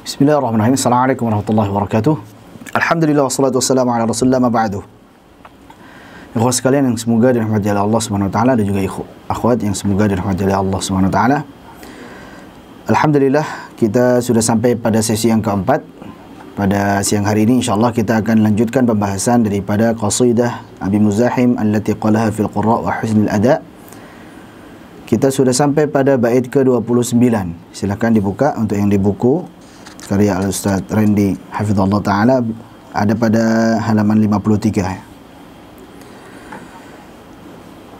Bismillahirrahmanirrahim. Assalamualaikum warahmatullahi wabarakatuh. Alhamdulillah wassalatu wassalamu ala Rasulillah ma ba'du. Ikhwan sekalian yang semoga dirahmati oleh Allah Subhanahu wa taala dan juga akhwat yang semoga dirahmati oleh Allah Subhanahu wa taala. Alhamdulillah kita sudah sampai pada sesi yang keempat. Pada siang hari ini insyaallah kita akan lanjutkan pembahasan daripada qasidah Abi Muzahim allati qalaha fil qurra wa husnil ada. Kita sudah sampai pada bait ke-29. Silakan dibuka untuk yang di buku karya Al-Ustaz Randy hafizallahu taala, ada pada halaman 53.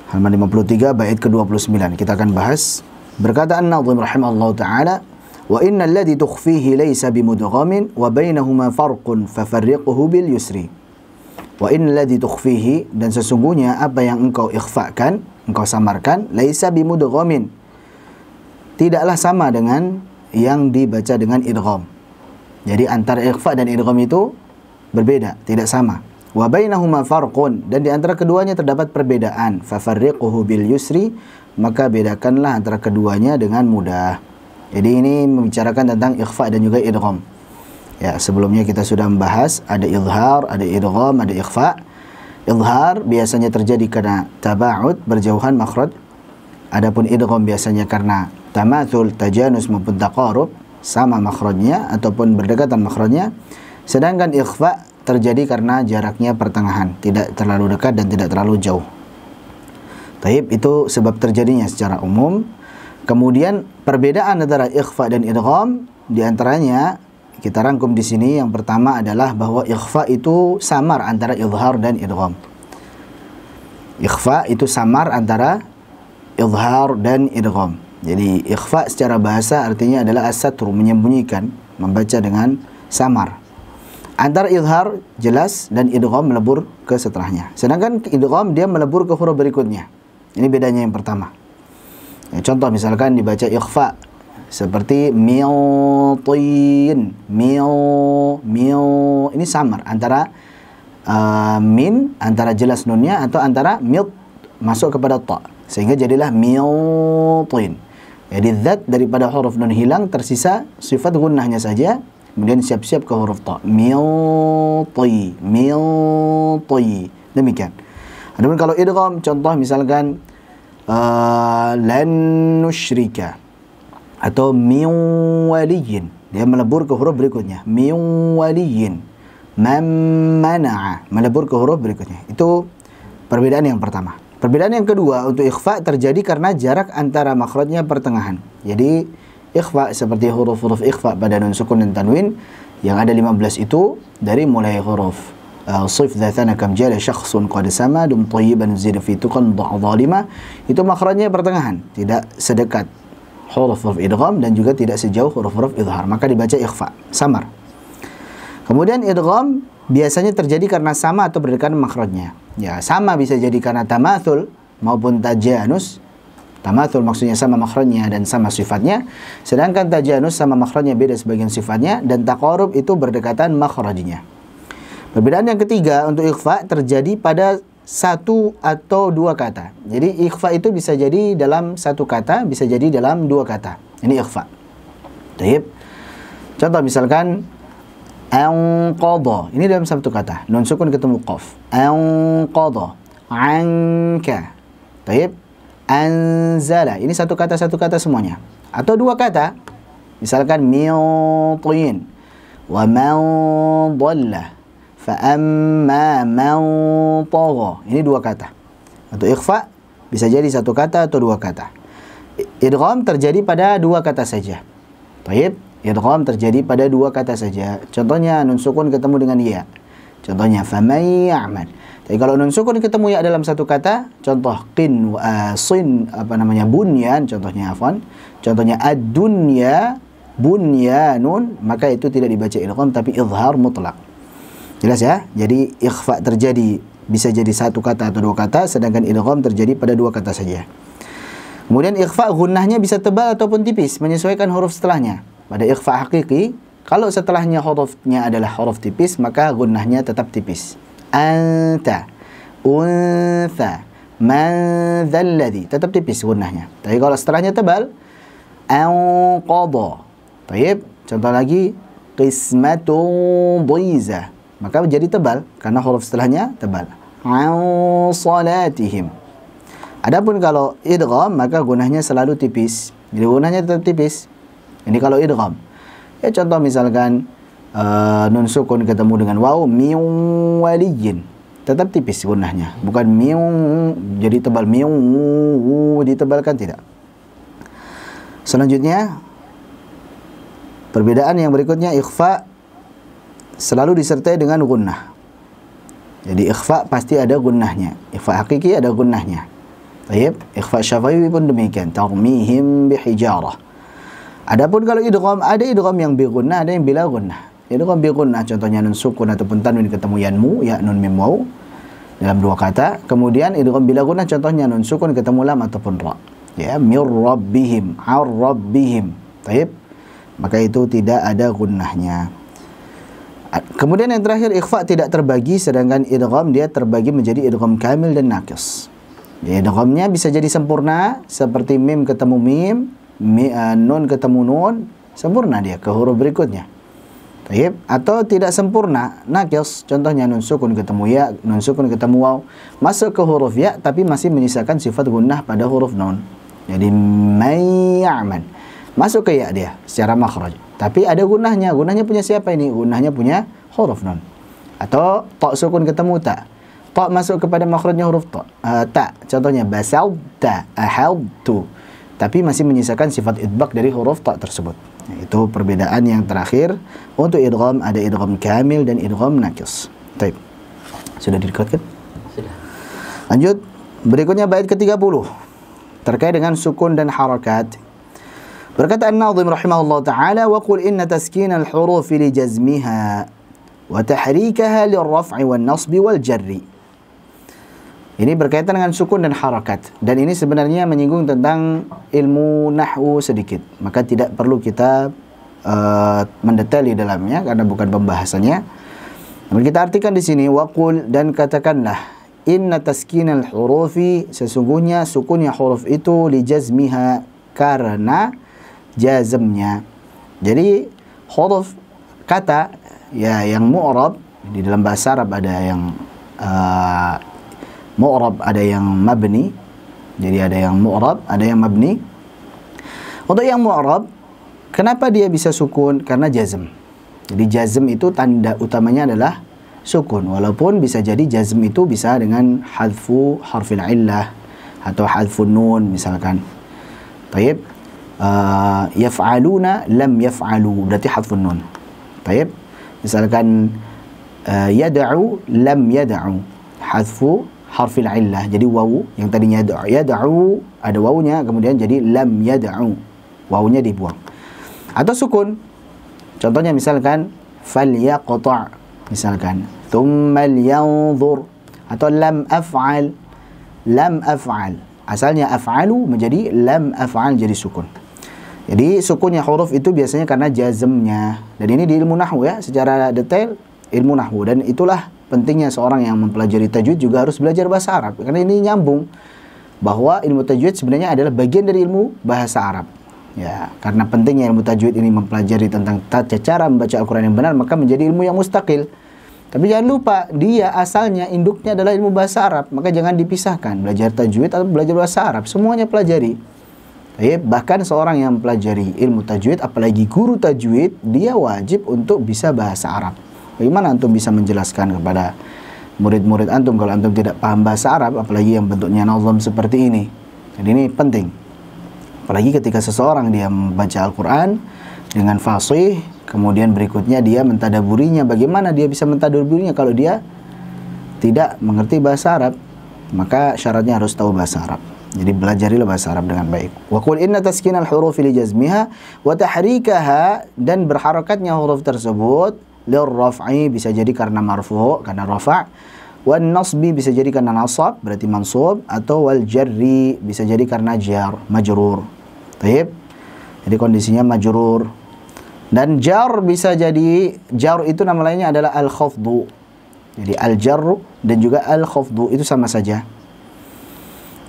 Halaman 53 bait ke-29 kita akan bahas. Berkata An-Nadhim rahimallahu taala, wa innal ladzi tukhfihi laysa bimudghamin wa bainahuma farqun fafarriqhu bil yusri. Wa innal ladzi tukhfihi, dan sesungguhnya apa yang engkau ikhfakan, engkau samarkan, laysa bimudghamin, tidaklah sama dengan yang dibaca dengan idgham. Jadi antara ikhfa dan idgham itu berbeda, tidak sama. Wa bainahuma farqun, dan di antara keduanya terdapat perbedaan. Fafarriquhu bil yusri, maka bedakanlah antara keduanya dengan mudah. Jadi ini membicarakan tentang ikhfa dan juga idgham. Ya, sebelumnya kita sudah membahas ada izhar, ada idgham, ada ikhfa. Izhar biasanya terjadi karena taba'ud, berjauhan makhraj. Adapun idgham biasanya karena tamathul, tajanus maupun taqarub, sama makhrajnya ataupun berdekatan makhrajnya. Sedangkan ikhfa terjadi karena jaraknya pertengahan, tidak terlalu dekat dan tidak terlalu jauh. Taib, itu sebab terjadinya secara umum. Kemudian perbedaan antara ikhfa dan idgham di antaranya kita rangkum di sini. Yang pertama adalah bahwa ikhfa itu samar antara izhar dan idgham. Ikhfa itu samar antara izhar dan idgham. Jadi ikhfa secara bahasa artinya adalah as-satru, menyembunyikan, membaca dengan samar. Antara izhar jelas dan idgham melebur ke setelahnya. Sedangkan idgham dia melebur ke huruf berikutnya. Ini bedanya yang pertama. Ya, contoh misalkan dibaca ikhfa seperti mi'tin, ini samar antara min, antara jelas nunnya, atau antara mid masuk kepada ta, sehingga jadilah mi'tin. Jadi zat daripada huruf nun hilang, tersisa sifat gunnahnya saja, kemudian siap-siap ke huruf ta. Mi'ti, demikian. Adapun kalau idgham, contoh misalkan lan nusyrika atau min waliyin, dia melebur ke huruf berikutnya. Min waliyin, man mana'a, melebur ke huruf berikutnya. Itu perbedaan yang pertama. Perbedaan yang kedua, untuk ikhfa terjadi karena jarak antara makhrajnya pertengahan. Jadi ikhfa seperti huruf-huruf ikhfa pada nun sukun dan tanwin yang ada 15 itu, dari mulai huruf sif dzatana kam jala syakhsun qad sama dum thayyiban zid fi tuqan dhalima, itu makhrajnya pertengahan, tidak sedekat huruf-huruf idgham dan juga tidak sejauh huruf-huruf izhar, maka dibaca ikhfa, samar. Kemudian idgham biasanya terjadi karena sama atau berdekatan makhrajnya. Ya, sama bisa jadi karena tamathul maupun tajanus. Tamathul maksudnya sama makhrajnya dan sama sifatnya, sedangkan tajanus sama makhrajnya beda sebagian sifatnya, dan taqarub itu berdekatan makhrajnya. Perbedaan yang ketiga, untuk ikhfa terjadi pada satu atau dua kata. Jadi ikhfa itu bisa jadi dalam satu kata, bisa jadi dalam dua kata. Ini ikhfa. Baik. Contoh misalkan anqadha, ini dalam satu kata, nun sukun ketemu qaf. Anqadha, anka. Baik. Anzala, ini satu kata semuanya. Atau dua kata, misalkan mi'tin wa man dhalla fa amma man tagha, ini dua kata. Untuk ikhfa bisa jadi satu kata atau dua kata. Idgham terjadi pada dua kata saja. Baik. Idgham terjadi pada dua kata saja. Contohnya nun sukun ketemu dengan ya. Contohnya faman ya'mal. Jadi kalau nun sukun ketemu ya dalam satu kata, contoh qin sin bunyan, contohnya afwan. Contohnya ad-dunya bunyanun, maka itu tidak dibaca idgham tapi izhar mutlak. Jelas ya? Jadi ikhfa terjadi bisa jadi satu kata atau dua kata, sedangkan idgham terjadi pada dua kata saja. Kemudian ikhfa gunnahnya bisa tebal ataupun tipis, menyesuaikan huruf setelahnya. Pada ikhfa hakiki, kalau setelahnya hurufnya adalah huruf tipis, maka gunnahnya tetap tipis. Anta, untha, man dzalladzi, tetap tipis gunnahnya. Tapi kalau setelahnya tebal, anqadha. Baik, contoh lagi qismatun dhiza. Maka menjadi tebal karena huruf setelahnya tebal. An salatihim. Adapun kalau idgham maka gunahnya selalu tipis. Jadi gunahnya tetap tipis. Ini kalau idgham. Ya contoh misalkan nun sukun ketemu dengan waw min waliyin. Tetap tipis gunahnya. Bukan min jadi tebal min ditebalkan, tidak. Selanjutnya perbedaan yang berikutnya, ikhfa selalu disertai dengan gunnah. Jadi ikhfa pasti ada gunnahnya. Ikhfa hakiki ada gunnahnya. Baik, ikhfa syafawi pun demikian. Tarmihim bihijarah. Adapun kalau idgham, ada idgham yang bi gunnah, ada yang bila gunnah. Idgham bi gunnah contohnya nun sukun ataupun tanwin ketemu yanmu, ya nun mim waw dalam dua kata. Kemudian idgham bila gunnah contohnya nun sukun ketemu lam ataupun ra. Ya, mir rabbihim, ar rabbihim. Baik. Maka itu tidak ada gunnahnya. Kemudian yang terakhir, ikhfa tidak terbagi, sedangkan idgham dia terbagi menjadi idgham kamil dan naqis. Ya, idghamnya bisa jadi sempurna seperti mim ketemu mim, nun ketemu nun, sempurna dia ke huruf berikutnya. Baik, atau tidak sempurna, naqis, contohnya nun sukun ketemu ya, nun sukun ketemu waw, masuk ke huruf ya tapi masih menyisakan sifat gunnah pada huruf nun. Jadi may ya'man. Masuk ke ya dia secara makhraj. Tapi ada gunnahnya. Gunnahnya punya siapa ini? Gunnahnya punya huruf nun. Atau ta sukun ketemu ta. Ta masuk kepada makhrajnya huruf ta. Ta. Contohnya basalta, ahaltu. Tapi masih menyisakan sifat idbaq dari huruf ta tersebut. Itu perbedaan yang terakhir. Untuk idgham ada idgham kamil dan idgham naqis. Baik. Sudah direkodkan? Sudah. Lanjut. Berikutnya bait ke-30. Terkait dengan sukun dan harakat. Berkata An-Nadhim rahimahullah ta'ala, wa qul inna taskina al-hurufi li jazmiha wa tahrikaha lirraf'i wal nasbi wal jarri. Ini berkaitan dengan sukun dan harakat, dan ini sebenarnya menyinggung tentang ilmu nahwu sedikit, maka tidak perlu kita mendetail di dalamnya karena bukan pembahasannya. Namun kita artikan di sini, wa qul, dan katakanlah, inna taskina al-hurufi, sesungguhnya sukunnya huruf itu li jazmiha, karena jazmnya. Jadi huruf kata ya yang mu'rab, di dalam bahasa Arab ada yang mu'rab, ada yang mabni. Jadi ada yang mu'rab, ada yang mabni. Untuk yang mu'rab, kenapa dia bisa sukun? Karena jazm. Jadi jazm itu tanda utamanya adalah sukun. Walaupun bisa jadi jazm itu bisa dengan hadfu harfil illah atau hadfun nun misalkan. Baik. Yaf'aluna lam yaf'alu, berarti hadfun nun. Baik. Misalkan yad'u lam yad'u, hadfu harfil illah. Jadi wawu yang tadinya yad'u ada wawunya, kemudian jadi lam yad'u, wawunya dibuang. Atau sukun. Contohnya misalkan falyaqta', misalkan thumma liyanzur, atau lam af'al, lam af'al. Asalnya af'alu menjadi lam af'al, jadi sukun. Jadi sukunnya huruf itu biasanya karena jazmnya. Dan ini di ilmu nahwu ya, secara detail ilmu nahwu. Dan itulah pentingnya seorang yang mempelajari tajwid juga harus belajar bahasa Arab. Karena ini nyambung bahwa ilmu tajwid sebenarnya adalah bagian dari ilmu bahasa Arab. Ya, karena pentingnya ilmu tajwid ini mempelajari tentang tata cara membaca Al-Quran yang benar, maka menjadi ilmu yang mustaqil. Tapi jangan lupa, dia asalnya induknya adalah ilmu bahasa Arab. Maka jangan dipisahkan, belajar tajwid atau belajar bahasa Arab. Semuanya pelajari. Bahkan seorang yang mempelajari ilmu tajwid, apalagi guru tajwid, dia wajib untuk bisa bahasa Arab. Bagaimana antum bisa menjelaskan kepada murid-murid antum kalau antum tidak paham bahasa Arab, apalagi yang bentuknya nazam seperti ini? Jadi ini penting. Apalagi ketika seseorang dia membaca Al-Quran dengan fasih, kemudian berikutnya dia mentadaburinya. Bagaimana dia bisa mentadaburinya kalau dia tidak mengerti bahasa Arab? Maka syaratnya harus tahu bahasa Arab. Jadi belajarilah bahasa Arab dengan baik. Wa qul inna taskinal hurufi li jazmiha wa tahrikaha, dan berharakatnya huruf tersebut lirraf'i, bisa jadi karena marfu', karena rafa', wan nasbi, bisa jadi karena nasab, berarti mansub, atau wal jarri, bisa jadi karena jar, majrur. Baik. Jadi kondisinya majrur. Dan jar bisa jadi, jar itu nama lainnya adalah al-khafdu. Jadi al-jarru dan juga al-khafdu itu sama saja.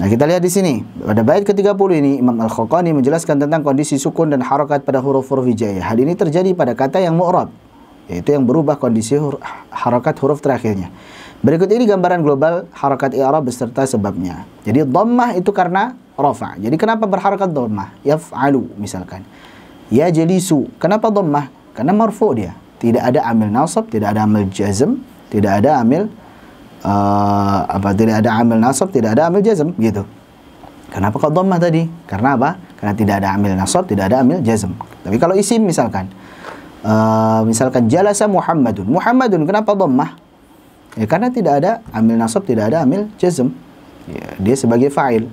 Nah, kita lihat di sini pada bait ke-30 ini Imam Al-Khaqani menjelaskan tentang kondisi sukun dan harakat pada huruf-huruf hijaiyah. Hal ini terjadi pada kata yang mu'rab, yaitu yang berubah kondisi harakat huruf terakhirnya. Berikut ini gambaran global harakat i'rab beserta sebabnya. Jadi dhammah itu karena rafa'. Jadi kenapa berharakat dhammah? Yaf'alu misalkan. Yajlisu. Kenapa dhammah? Karena marfu' dia. Tidak ada amil nasab, tidak ada amil jazm, tidak ada amil tidak ada amil nasab, tidak ada amil jazm gitu. Kenapa kok dhammah tadi? Karena apa? Karena tidak ada amil nasab, tidak ada amil jazm. Tapi kalau isim misalkan jalasa Muhammadun. Muhammadun kenapa dhammah? Ya, karena tidak ada amil nasab, tidak ada amil jazm. Ya, dia sebagai fa'il.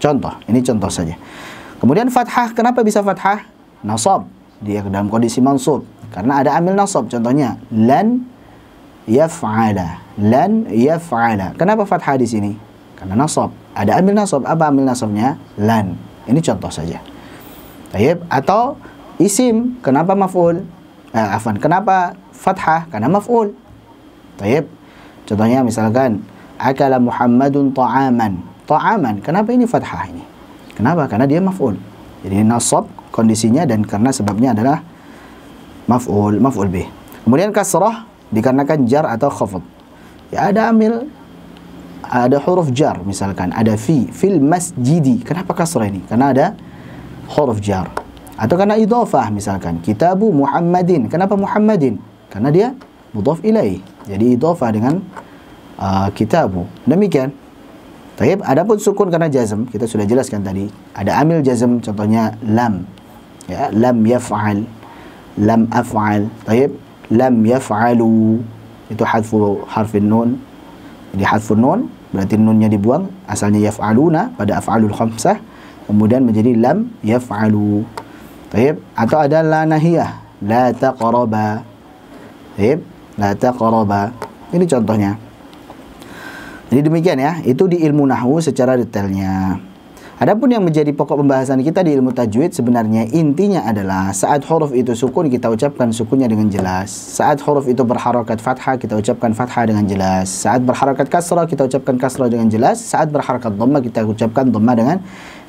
Contoh, ini contoh saja. Kemudian fathah, kenapa bisa fathah? Nasab, dia dalam kondisi mansub. Karena ada amil nasab, contohnya lan yaf'ala. Lan yaf'ala. Kenapa fathah di sini? Karena nasab. Ada amil nasab. Apa amil nasabnya? Lan. Ini contoh saja. Tayyib. Atau isim, kenapa maf'ul? Kenapa fathah? Karena maf'ul. Tayyib. Contohnya misalkan akala Muhammadun ta'aman. Ta'aman. Kenapa ini fathah ini? Kenapa? Karena dia maf'ul. Jadi nasab kondisinya dan karena sebabnya adalah maf'ul bih. Kemudian kasrah dikarenakan jar atau khafd. Ya, ada amil, ada huruf jar misalkan, ada fil masjidi. Kenapa kasrah ini? Karena ada huruf jar. Atau karena idhafah misalkan, kitabu Muhammadin. Kenapa Muhammadin? Karena dia mudhaf ilaih. Jadi idhafah dengan kitabu. Demikian. Taib, adapun sukun karena jazm, kita sudah jelaskan tadi. Ada amil jazm, contohnya lam. Ya, lam yaf'al, lam af'al. Taib, lam yaf'alu. Itu hadfu harfin nun. Jadi hadfun nun berarti nunnya dibuang, asalnya yaf'aluna pada af'alul khamsah, kemudian menjadi lam yaf'alu. Baik, atau ada la nahiyah, la taqraba. Baik, la taqraba. Ini contohnya. Jadi demikian ya, itu di ilmu nahwu secara detailnya. Adapun yang menjadi pokok pembahasan kita di ilmu tajwid sebenarnya intinya adalah saat huruf itu sukun kita ucapkan sukunnya dengan jelas. Saat huruf itu berharakat fathah kita ucapkan fathah dengan jelas. Saat berharakat kasrah kita ucapkan kasrah dengan jelas. Saat berharakat dhammah kita ucapkan dhammah dengan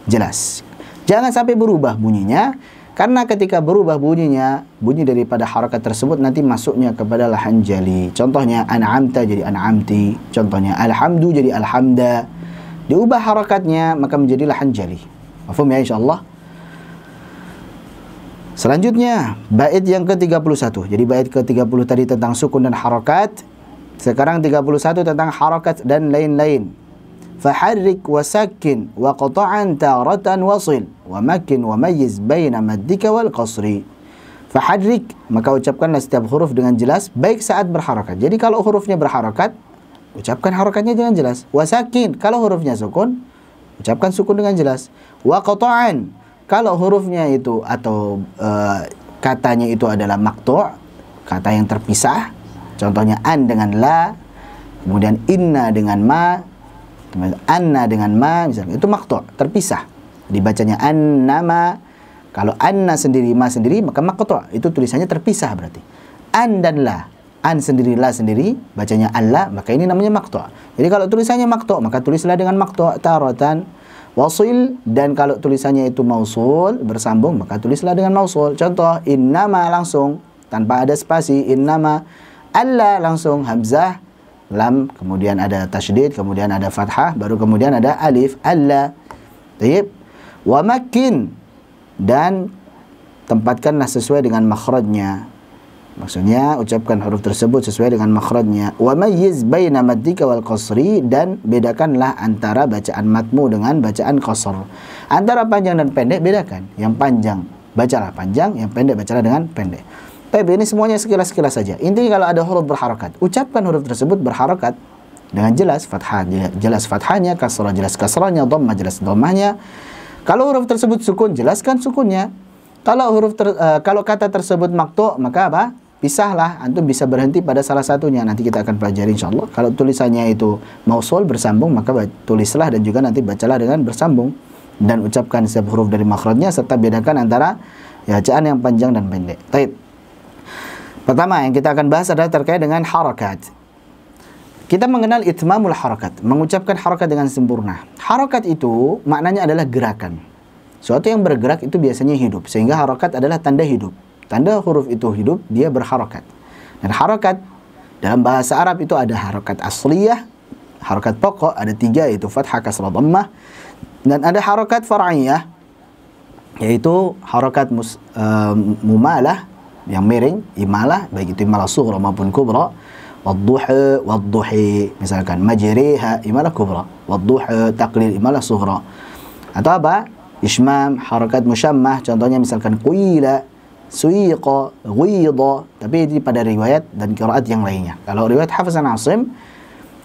jelas. Jangan sampai berubah bunyinya, karena ketika berubah bunyinya, bunyi daripada harakat tersebut nanti masuknya kepada lahan jali. Contohnya an'amta jadi an'amti. Contohnya alhamdu jadi alhamda. Diubah harakatnya maka menjadi lahan jali. Mafhum ya insyaallah. Selanjutnya bait yang ke-31. Jadi bait ke-30 tadi tentang sukun dan harakat. Sekarang 31 tentang harakat dan lain-lain. Faharrik wa sakin wa qata'an taratan wasil wa makin wa mayyiz baina maddika wal qasri. Faharrik, maka ucapkanlah setiap huruf dengan jelas baik saat berharakat. Jadi kalau hurufnya berharakat, ucapkan harakatnya dengan jelas. Wasakin, kalau hurufnya sukun, ucapkan sukun dengan jelas. Wa qata'an, kalau hurufnya itu atau katanya itu adalah maqtu', kata yang terpisah. Contohnya an dengan la, kemudian inna dengan ma, kemudian anna dengan ma, misalnya itu maqtu', terpisah. Dibacanya annama. Kalau anna sendiri, ma sendiri, maka maqtu', itu tulisannya terpisah berarti. An dan la. An sendiri, la sendiri, bacanya alla, maka ini namanya maqtu'. Jadi kalau tulisannya maqtu', maka tulislah dengan maqtu' taratan wasil, dan kalau tulisannya itu mausul, bersambung, maka tulislah dengan mausul. Contoh, innama langsung, tanpa ada spasi, innama. Alla langsung, hamzah, lam, kemudian ada tasydid, kemudian ada fathah, baru kemudian ada alif, alla. Baik. Wa makin, dan tempatkanlah sesuai dengan makhrajnya. Maksudnya ucapkan huruf tersebut sesuai dengan makhrajnya. Wa mayyiz baina maddika wal qasri, dan bedakanlah antara bacaan matmu dengan bacaan qasr. Antara panjang dan pendek bedakan. Yang panjang bacalah panjang, yang pendek bacalah dengan pendek. Tapi ini semuanya sekilas-sekilas saja. Intinya kalau ada huruf berharakat, ucapkan huruf tersebut berharakat dengan jelas, fathah jelas fathahnya, kasrah jelas kasrahnya, dhammah jelas dhammahnya. Kalau huruf tersebut sukun, jelaskan sukunnya. Kalau kata tersebut maqtu', maka apa? Pisahlah, antum bisa berhenti pada salah satunya. Nanti kita akan pelajari insyaallah. Kalau tulisannya itu mausul bersambung, maka tulislah dan juga nanti bacalah dengan bersambung, dan ucapkan setiap huruf dari makhrajnya serta bedakan antara bacaan yang panjang dan pendek. Baik. Pertama yang kita akan bahas adalah terkait dengan harakat. kita mengenal itmamul harakat, mengucapkan harakat dengan sempurna. Harakat itu maknanya adalah gerakan. Suatu yang bergerak itu biasanya hidup, sehingga harakat adalah tanda hidup. Tanda huruf itu hidup, dia berharakat. Dan harakat dalam bahasa Arab itu ada harakat asliyah, harakat pokok, ada 3 yaitu fathah, kasrah, dhammah. Dan ada harakat far'iyah, yaitu harakat mumalah, yang miring, imalah, baik itu imalah sughra maupun kubra. Wadduha, wadduhi, misalkan majriha, imalah kubra. Wadduha, taqlil, imalah sughra. Atau apa? Ishmam, harakat musyammah, contohnya misalkan qila, suiqa, ghidha, tapi ini pada riwayat dan qiraat yang lainnya. Kalau riwayat Hafs an Asim,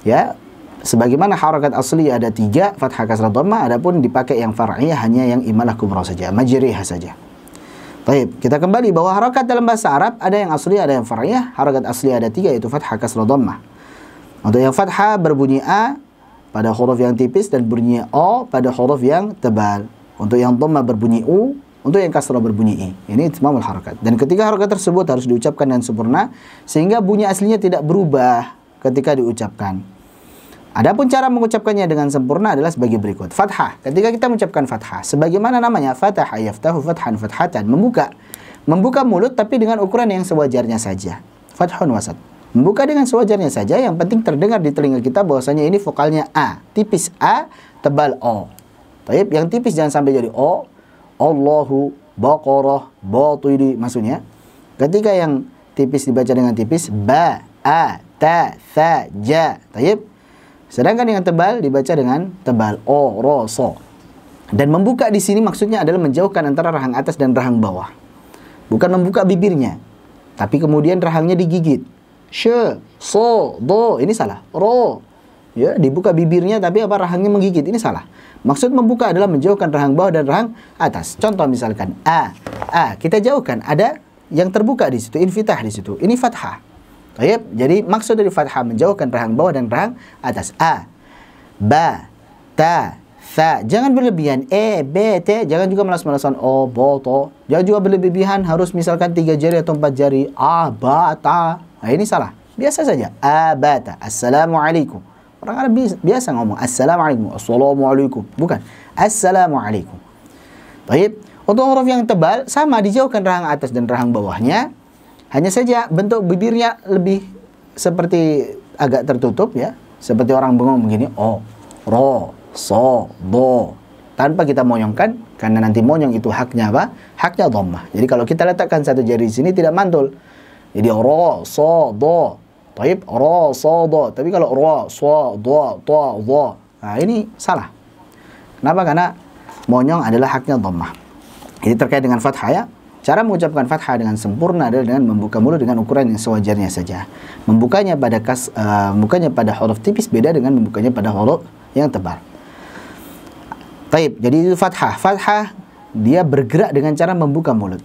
ya, sebagaimana harakat asli ada 3, fathah, kasrah, dhammah, adapun dipakai yang far'iyah hanya yang imalah kubra saja, majriha saja. Baik, kita kembali bahwa harakat dalam bahasa Arab ada yang asli, ada yang far'iyah. Harakat asli ada 3 yaitu fathah, kasrah, dhammah. Untuk yang fathah berbunyi A pada huruf yang tipis dan berbunyi O pada huruf yang tebal. Untuk yang dhammah berbunyi U, untuk yang kasrah berbunyi I. Ini itmamul harakat. Dan ketiga harakat tersebut harus diucapkan dengan sempurna sehingga bunyi aslinya tidak berubah ketika diucapkan. Adapun cara mengucapkannya dengan sempurna adalah sebagai berikut. Fathah, ketika kita mengucapkan fathah, sebagaimana namanya fataha yaftahu fathan fathatan, membuka mulut tapi dengan ukuran yang sewajarnya saja. Fathun wasat, membuka dengan sewajarnya saja, yang penting terdengar di telinga kita bahwasanya ini vokalnya A, tipis A, tebal O. Taib, yang tipis jangan sampai jadi O. Allahu, Baqarah, Batili, maksudnya ketika yang tipis dibaca dengan tipis ba, a, ta, tha, ja. Taib. Sedangkan yang tebal dibaca dengan tebal o, ro, so. Dan membuka di sini maksudnya adalah menjauhkan antara rahang atas dan rahang bawah. Bukan membuka bibirnya, tapi kemudian rahangnya digigit. She, so, do, ini salah. Ro, ya, dibuka bibirnya tapi apa, rahangnya menggigit, ini salah. Maksud membuka adalah menjauhkan rahang bawah dan rahang atas. Contoh misalkan a, kita jauhkan, ada yang terbuka di situ, infitah di situ. Ini fathah. Baik, jadi maksud dari fathah menjauhkan rahang bawah dan rahang atas. A, ba, ta, tha. Jangan berlebihan. E, b, t. Jangan juga malas-malasan. O, bo, to. Jangan juga berlebihan harus misalkan 3 jari atau 4 jari. A, ba, ta. Nah, ini salah. Biasa saja. A, ba, ta. Assalamualaikum. Orang Arab biasa ngomong Assalamualaikum. Assalamualaikum. Bukan Assalamualaikum. Baik. Untuk huruf yang tebal sama, dijauhkan rahang atas dan rahang bawahnya. Hanya saja bentuk bibirnya lebih seperti agak tertutup, ya. Seperti orang bengong begini. O, ro, so, do. Tanpa kita monyongkan, karena nanti monyong itu haknya apa? Haknya dhammah. Jadi kalau kita letakkan satu jari di sini tidak mantul. Jadi ro, so, do. Taib, ro, so, do. Tapi kalau ro, so, do, to, do. Nah, ini salah. Kenapa? Karena monyong adalah haknya dhammah. Ini terkait dengan fathah, ya. Cara mengucapkan fathah dengan sempurna adalah dengan membuka mulut dengan ukuran yang sewajarnya saja. Membukanya pada huruf tipis beda dengan membukanya pada huruf yang tebal. Baik, jadi itu fathah. Fathah dia bergerak dengan cara membuka mulut.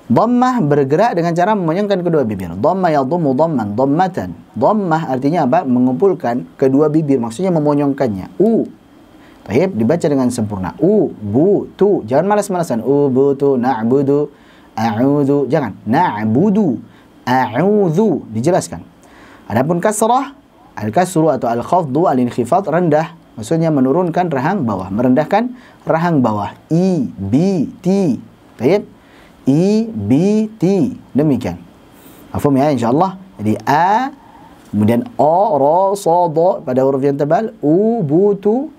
Dhammah bergerak dengan cara memonyongkan kedua bibir. Dhamma yadhummu dhamman, dhammatan. Dhammah artinya apa? Mengumpulkan kedua bibir, maksudnya memonyongkannya. Baik, dibaca dengan sempurna. Bu, tu. Jangan malas-malasan. Bu, tu, na'budu. A'udzu, jangan. Na'budu, a'udzu, dijelaskan. Adapun kasrah, al-kasru atau al-khafdu, al-inkhifad, rendah, maksudnya menurunkan rahang bawah, merendahkan rahang bawah. I, B, T. Baik. I, B, T. Demikian. Mafhum ya, insyaallah. Jadi a, kemudian o, ro, so, do pada huruf yang tebal, u, bu, tu.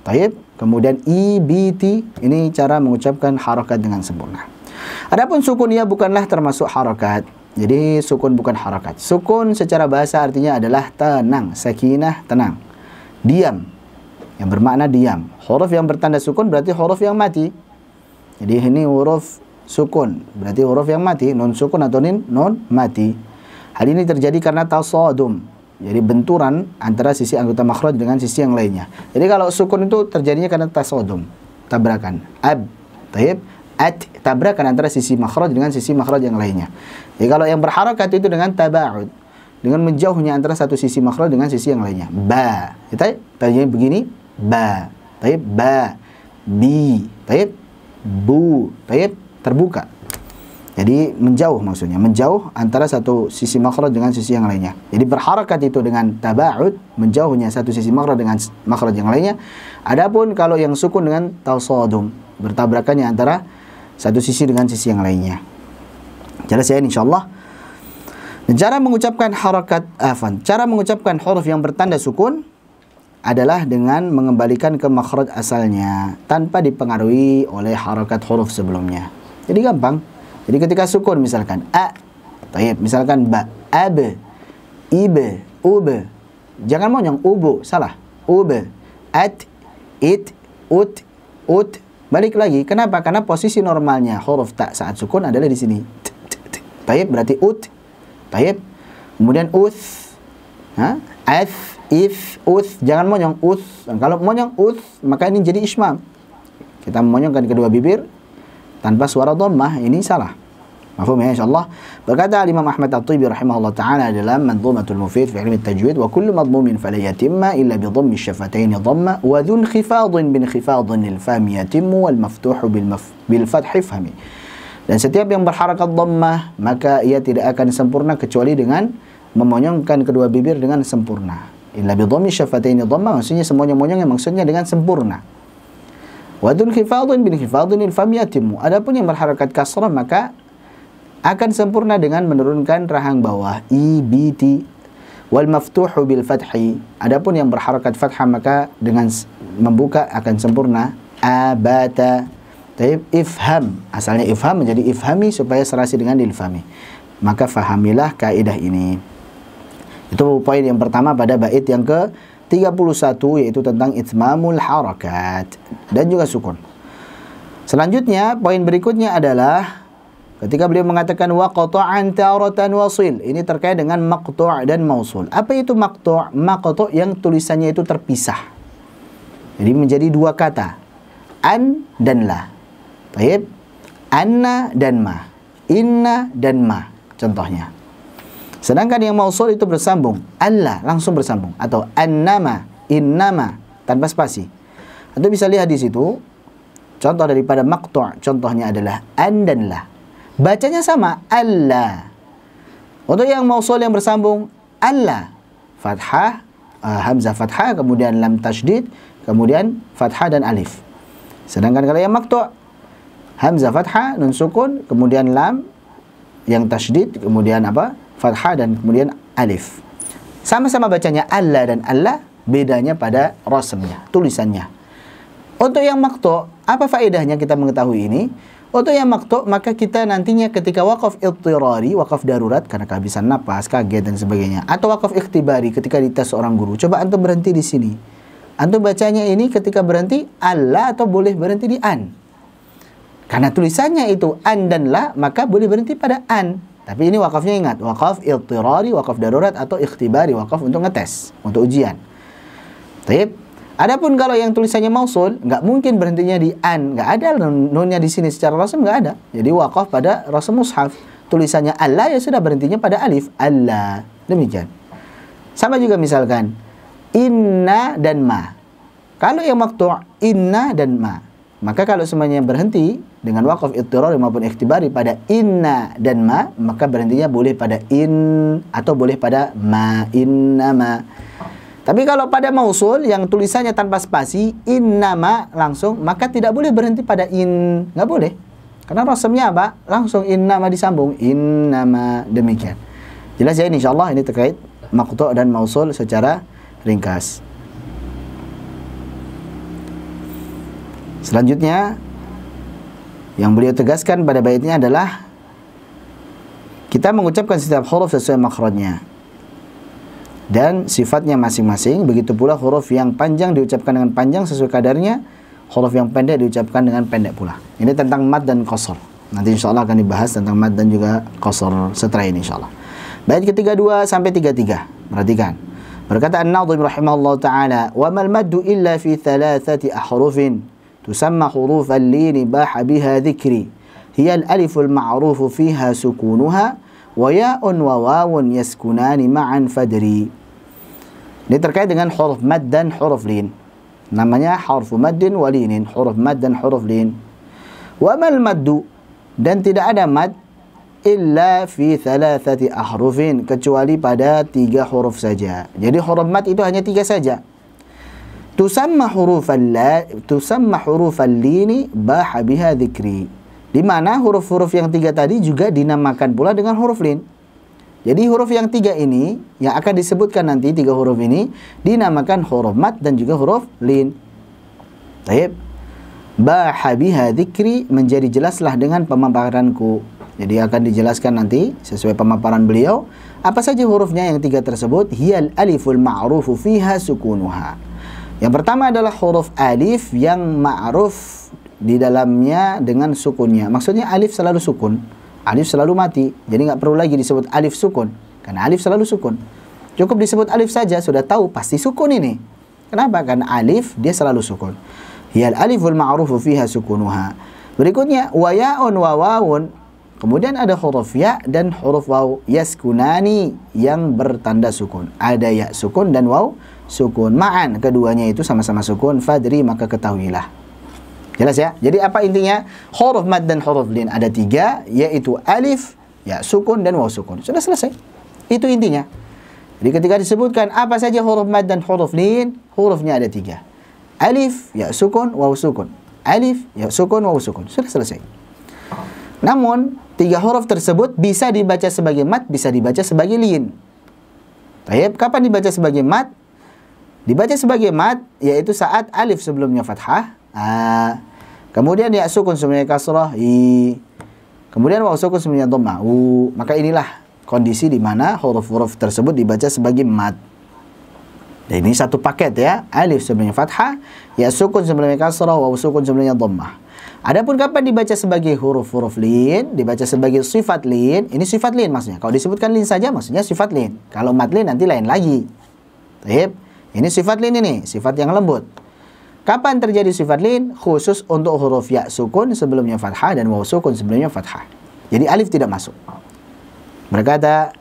Baik. Kemudian i, b, t. Ini cara mengucapkan harakat dengan sempurna. Adapun sukun ya bukanlah termasuk harakat. Jadi sukun bukan harakat. Sukun secara bahasa artinya adalah tenang, sakinah, tenang. Diam, yang bermakna diam. Huruf yang bertanda sukun berarti huruf yang mati. Jadi ini huruf sukun, berarti huruf yang mati, non sukun atau non mati. Hal ini terjadi karena tasadum. Jadi benturan antara sisi anggota makhraj dengan sisi yang lainnya. Jadi kalau sukun itu terjadinya karena tasadum, tabrakan. Ab, taib, at, tabrakan antara sisi makhraj dengan sisi makhraj yang lainnya. Jadi kalau yang berharakat itu dengan taba'ud, dengan menjauhnya antara satu sisi makhraj dengan sisi yang lainnya. Ba, kita tanya begini, ba, taib, ba, bi, taib, bu, taib, terbuka. Jadi menjauh maksudnya, menjauh antara satu sisi makhraj dengan sisi yang lainnya. Jadi berharakat itu dengan taba'ud, menjauhnya satu sisi makhraj dengan makhraj yang lainnya. Adapun kalau yang sukun dengan tasadum, bertabrakannya antara satu sisi dengan sisi yang lainnya. Jelas ya insyaallah. Cara mengucapkan cara mengucapkan huruf yang bertanda sukun adalah dengan mengembalikan ke makhraj asalnya tanpa dipengaruhi oleh harakat huruf sebelumnya. Jadi gampang. Jadi ketika sukun misalkan a, taib, misalkan ba, ab, ibe, ube. Jangan monyong ubu, salah. Ube, at, it, ut, ut. Balik lagi. Kenapa? Karena posisi normalnya huruf ta saat sukun adalah di sini. Taib berarti ut. Taib. Kemudian uth. Ath, if, uth. Jangan monyong uth. Dan kalau monyong uth, maka ini jadi ismam. Kita memonyongkan kedua bibir tanpa suara dhammah, ini salah. Mafhum ya insyaallah. Berkata Imam Ahmad At-Tibi rahimahullah taala dalam Manzumatul Mufid fi ilmi at-tajwid, wa kullu madmumin fala yatimma illa bi dhammi asy-syafatayn dhamma wa dhun khifadin bin khifadin lil fami yatimmu wal maftuh bil fath fahmi. Dan setiap yang berharakat dhammah maka ia tidak akan sempurna kecuali dengan memonyongkan kedua bibir dengan sempurna. Illa bi dhammi asy-syafatayn dhamma maksudnya semonyong-monyong yang maksudnya dengan sempurna. Wadun khifadun bin khifadun ilfam yatimu. Adapun yang berharakat kasrah maka akan sempurna dengan menurunkan rahang bawah IBT. Wal maftuhu bil fathi. Adapun yang berharakat fathah maka dengan membuka akan sempurna abata. Taib ifham. Asalnya ifham menjadi ifhami supaya serasi dengan ilfami. Maka fahamilah kaidah ini. Itu poin yang pertama pada bait yang ke 31, yaitu tentang itmamul harakat dan juga sukun. Selanjutnya, poin berikutnya adalah ketika beliau mengatakan waqta'an taratan wasil. Ini terkait dengan maqtu' dan mausul. Apa itu maqtu'? Maqtu' yang tulisannya itu terpisah. Jadi menjadi dua kata. An dan la. Baik. Anna dan ma. Inna dan ma. Contohnya. Sedangkan yang mausul itu bersambung. Allah langsung bersambung. Atau annama, innama, tanpa spasi. Anda bisa lihat di situ. Contoh daripada maqtu'. Contohnya adalah an dan la. Bacanya sama. Allah. Untuk yang mausul yang bersambung. Allah. Fathah. Hamzah fathah. Kemudian lam tasydid. Kemudian fathah dan alif. Sedangkan kalau yang maqtu'. Hamzah fathah. Nun sukun. Kemudian lam. Yang tasydid. Kemudian apa? Fathah dan kemudian alif. Sama-sama bacanya Allah dan Allah, bedanya pada rasmnya, tulisannya. Untuk yang maqtu', apa faedahnya kita mengetahui ini? Untuk yang maqtu', maka kita nantinya ketika waqaf idtirari, waqaf darurat karena kehabisan napas, kaget dan sebagainya, atau waqaf ikhtibari ketika dites seorang guru, coba antum berhenti di sini. Antum bacanya ini ketika berhenti Allah atau boleh berhenti di an? Karena tulisannya itu an dan la, maka boleh berhenti pada an. Tapi ini wakafnya ingat, wakaf idtirari, wakaf darurat atau ikhtibari, wakaf untuk ngetes, untuk ujian. Taib. Adapun kalau yang tulisannya mausul, nggak mungkin berhentinya di an, nggak ada nunnya di sini secara rasm nggak ada. Jadi wakaf pada rasm mushaf. Tulisannya Allah ya sudah berhentinya pada alif, Allah. Demikian. Sama juga misalkan inna dan ma. Kalau yang maqtu' inna dan ma, maka kalau semuanya berhenti dengan waqaf idtirari maupun ikhtibari pada inna dan ma, maka berhentinya boleh pada in atau boleh pada ma, inna ma. Tapi kalau pada mausul yang tulisannya tanpa spasi, inna ma langsung, maka tidak boleh berhenti pada in. Nggak boleh. Karena rasmnya apa? Langsung inna ma disambung. Inna ma, demikian. Jelas ya ini insyaallah ini terkait maqtu' dan mausul secara ringkas. Selanjutnya yang beliau tegaskan pada baitnya adalah kita mengucapkan setiap huruf sesuai makhrajnya dan sifatnya masing-masing. Begitu pula huruf yang panjang diucapkan dengan panjang sesuai kadarnya, huruf yang pendek diucapkan dengan pendek pula. Ini tentang mad dan qasr. Nanti insyaallah akan dibahas tentang mad dan juga qasr setelah ini insyaallah. Bait ke-32 sampai 33. Perhatikan. Berkata An-Nadhim rahimahullah taala, "Wa mal maddu illa fi thalathati ahrufin تسمى حروف اللين باح بها ذكري هي الألف المعروف فيها سكونها وياء وواو يسكنان معا فدري." Ini terkait dengan huruf mad dan huruf lin. Namanya huruf maddin walinin, huruf mad dan huruf lin. Wa mal maddu, dan tidak ada mad illa fi thalathati ahrufin, kecuali pada 3 huruf saja. Jadi huruf mat itu hanya 3 saja. Tusamma hurufal lini baha biha dzikri. Di mana huruf-huruf yang 3 tadi juga dinamakan pula dengan huruf lin. Jadi huruf yang 3 ini yang akan disebutkan nanti, 3 huruf ini dinamakan huruf mat dan juga huruf lin. Baik. Baha biha dzikri, menjadi jelaslah dengan pemaparanku. Jadi akan dijelaskan nanti sesuai pemaparan beliau apa saja hurufnya yang 3 tersebut. Hiyal aliful ma'rufu fiha sukunuha. Yang pertama adalah huruf alif yang ma'ruf di dalamnya dengan sukunnya. Maksudnya alif selalu sukun, alif selalu mati. Jadi nggak perlu lagi disebut alif sukun, karena alif selalu sukun. Cukup disebut alif saja sudah tahu pasti sukun ini. Kenapa? Karena alif dia selalu sukun. Hiyal aliful ma'rufu fiha sukunuha. Berikutnya wa ya'un wa wawun. Kemudian ada huruf ya dan huruf waw, yaskunani, yang bertanda sukun. Ada ya sukun dan waw sukun. Ma'an, keduanya itu sama-sama sukun. Fadri, maka ketahuilah. Jelas ya? Jadi apa intinya? Huruf mad dan huruf lin ada 3, yaitu alif, ya sukun dan waw sukun. Sudah selesai. Itu intinya. Jadi ketika disebutkan apa saja huruf mad dan huruf lin, hurufnya ada 3. Alif, ya sukun, waw sukun. Alif, ya sukun, waw sukun. Sudah selesai. Namun 3 huruf tersebut bisa dibaca sebagai mat, bisa dibaca sebagai lin. Baik, kapan dibaca sebagai mat? Dibaca sebagai mat yaitu saat alif sebelumnya fathah, a. Kemudian ya sukun sebelumnya kasrah, i. Kemudian waw sukun sebelumnya dhammah, u. Maka inilah kondisi di mana huruf-huruf tersebut dibaca sebagai mat. Dan ini satu paket ya, alif sebelumnya fathah, ya sukun sebelumnya kasrah, waw sukun sebelumnya dhammah. Adapun kapan dibaca sebagai huruf-huruf lin, dibaca sebagai sifat lin, ini sifat lin maksudnya. Kalau disebutkan lin saja maksudnya sifat lin. Kalau mat lin nanti lain lagi. Baik, ini sifat lin, ini sifat yang lembut. Kapan terjadi sifat lin? Khusus untuk huruf ya sukun sebelumnya fathah dan waw sukun sebelumnya fathah. Jadi alif tidak masuk. Berkata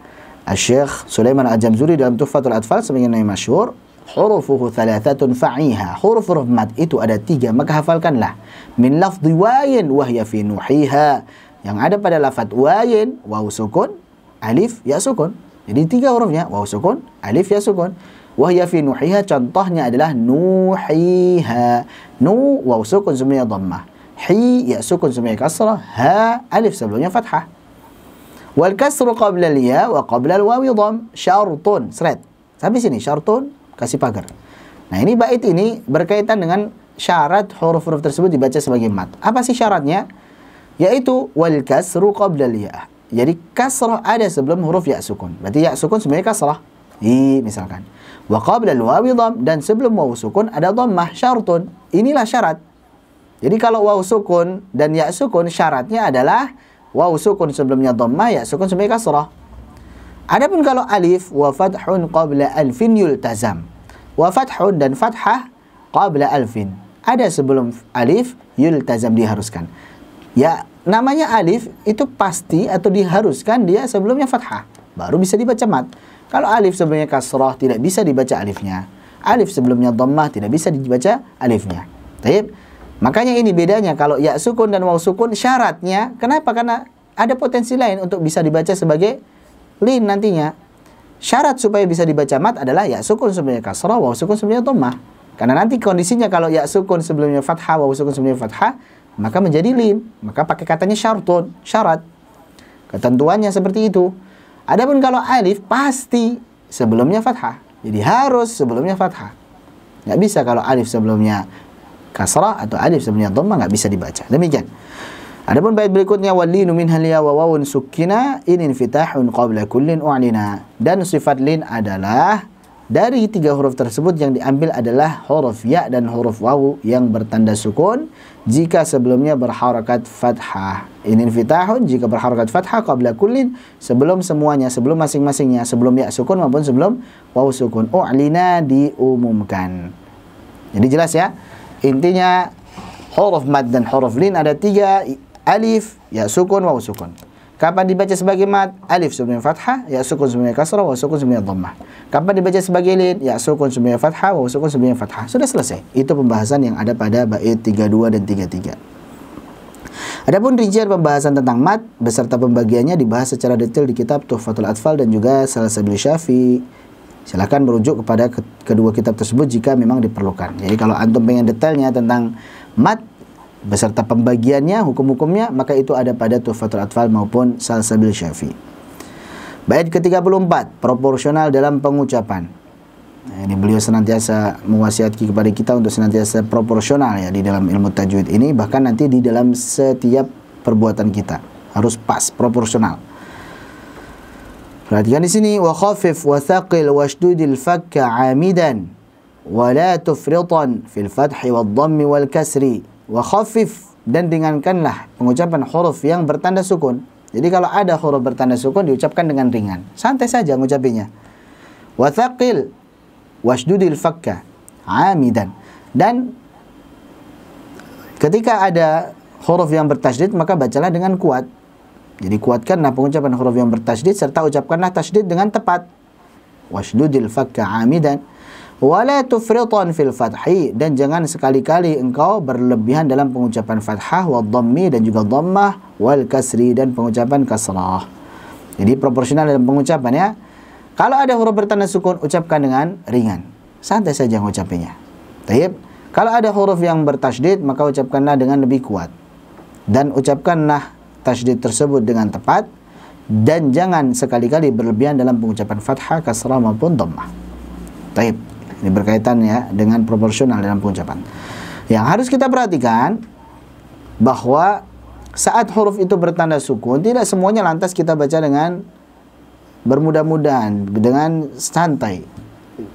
Syekh Sulaiman Al-Jamzuri dalam Tuhfatul Atfal sebagaimana yang masyhur, hurufuhu thalathatun fa'iha. Huruf-huruf mat itu ada 3, maka hafalkanlah. Min lafzi wayin wahya fi nuhiha. Yang ada pada lafaz wayin, waw sukun, alif, ya sukun. Jadi 3 hurufnya, waw sukun, alif, ya sukun. Wahya fi nuhiha, contohnya adalah nuhiha. Nu, waw sukun sebelumnya dhammah. Hi, ya sukun sebelumnya kasrah. Ha, alif sebelumnya fathah. Wal kasru qabla al-ya wa qabla al-wawi dhamm. Syartun, seret. Sampai sini, syartun, kasih pagar. Nah ini bait ini berkaitan dengan syarat huruf-huruf tersebut dibaca sebagai mat. Apa sih syaratnya? Yaitu wal kasru qabla al-ya. Jadi kasrah ada sebelum huruf ya sukun. Berarti ya sukun sebenarnya kasrah. Misalkan. Wa qabla al-wawi dhamm, dan sebelum waw sukun ada dhammah, syartun. Inilah syarat. Jadi kalau waw sukun dan ya sukun syaratnya adalah waw sukun sebelumnya dhammah, ya sukun sebenarnya kasrah. Adapun kalau alif wa fathun qabla alfin yultazam. Wa fathun dan fathah qabla alfin. Ada sebelum alif yultazam, diharuskan. Ya, namanya alif itu pasti atau diharuskan dia sebelumnya fathah, baru bisa dibaca mat. Kalau alif sebelumnya kasrah tidak bisa dibaca alifnya. Alif sebelumnya dhammah tidak bisa dibaca alifnya. Baik. Makanya ini bedanya kalau ya sukun dan waw sukun syaratnya. Kenapa? Karena ada potensi lain untuk bisa dibaca sebagai lin nantinya. Syarat supaya bisa dibaca mat adalah ya sukun sebelumnya kasrah, waw sukun sebelumnya dhammah. Karena nanti kondisinya kalau ya sukun sebelumnya fathah, waw sukun sebelumnya fathah, maka menjadi lin. Maka pakai katanya syartun, syarat. Ketentuannya seperti itu. Adapun kalau alif pasti sebelumnya fathah. Jadi harus sebelumnya fathah. Nggak bisa kalau alif sebelumnya kasrah atau alif sebelumnya dhammah, nggak bisa dibaca. Demikian. Adapun bait berikutnya walinu min halya wa wawun sukkina in infitahun qabla kullin u'lina. Dan sifat lin adalah dari 3 huruf tersebut yang diambil adalah huruf ya dan huruf waw yang bertanda sukun jika sebelumnya berharakat fathah. In infitahun jika berharakat fathah qabla kullin, sebelum semuanya, sebelum masing-masingnya, sebelum ya sukun maupun sebelum waw sukun. U'lina, diumumkan. Jadi jelas ya. Intinya huruf mad dan huruf lin ada 3, alif, ya sukun, waw sukun. Kapan dibaca sebagai mad? Alif sebelumnya fathah, ya sukun sebelumnya kasrah, waw sukun sebelumnya dhammah. Kapan dibaca sebagai lin? Ya sukun sebelumnya fathah, waw sukun sebelumnya fathah. Sudah selesai. Itu pembahasan yang ada pada bait 32 dan 33. Adapun rincian pembahasan tentang mad beserta pembagiannya dibahas secara detail di kitab Tuhfatul Atfal dan juga Salsabil Syafi. Silakan merujuk kepada kedua kitab tersebut jika memang diperlukan. Jadi kalau antum pengen detailnya tentang mad beserta pembagiannya, hukum-hukumnya, maka itu ada pada Tuhfatul Atfal maupun Salsabil Syafi. Bait ke-34, proporsional dalam pengucapan. Nah, ini beliau senantiasa mewasiatkan kepada kita untuk senantiasa proporsional ya di dalam ilmu tajwid ini, bahkan nanti di dalam setiap perbuatan kita harus pas, proporsional. Perhatikan di sini, wa khafif wa thaqil washdudil fakka 'amidan wa la tufritan fil fathi wad dhammi wal kasri. Wa khafif, dan ringankanlah pengucapan huruf yang bertanda sukun. Jadi kalau ada huruf bertanda sukun diucapkan dengan ringan, santai saja ngucapinnya. Wa thaqil washdudil fakka 'amidan, dan ketika ada huruf yang bertasydid maka bacalah dengan kuat. Jadi kuatkanlah pengucapan huruf yang bertasydid serta ucapkanlah tasydid dengan tepat. Washdudil fakka 'amidan wa la tufritan fil fathi, dan jangan sekali-kali engkau berlebihan dalam pengucapan fathah, wad dhammi, dan juga dhammah, wal kasri, dan pengucapan kasrah. Jadi proporsional dalam pengucapan ya. Kalau ada huruf bertanda sukun, ucapkan dengan ringan. Santai saja mengucapnya. Taib. Kalau ada huruf yang bertasydid, maka ucapkanlah dengan lebih kuat. Dan ucapkanlah tasydid tersebut dengan tepat. Dan jangan sekali-kali berlebihan dalam pengucapan fathah, kasrah, maupun dhammah. Taib. Ini berkaitan ya dengan proporsional dalam pengucapan. Yang harus kita perhatikan, bahwa saat huruf itu bertanda sukun, tidak semuanya lantas kita baca dengan bermudah-mudahan, dengan santai.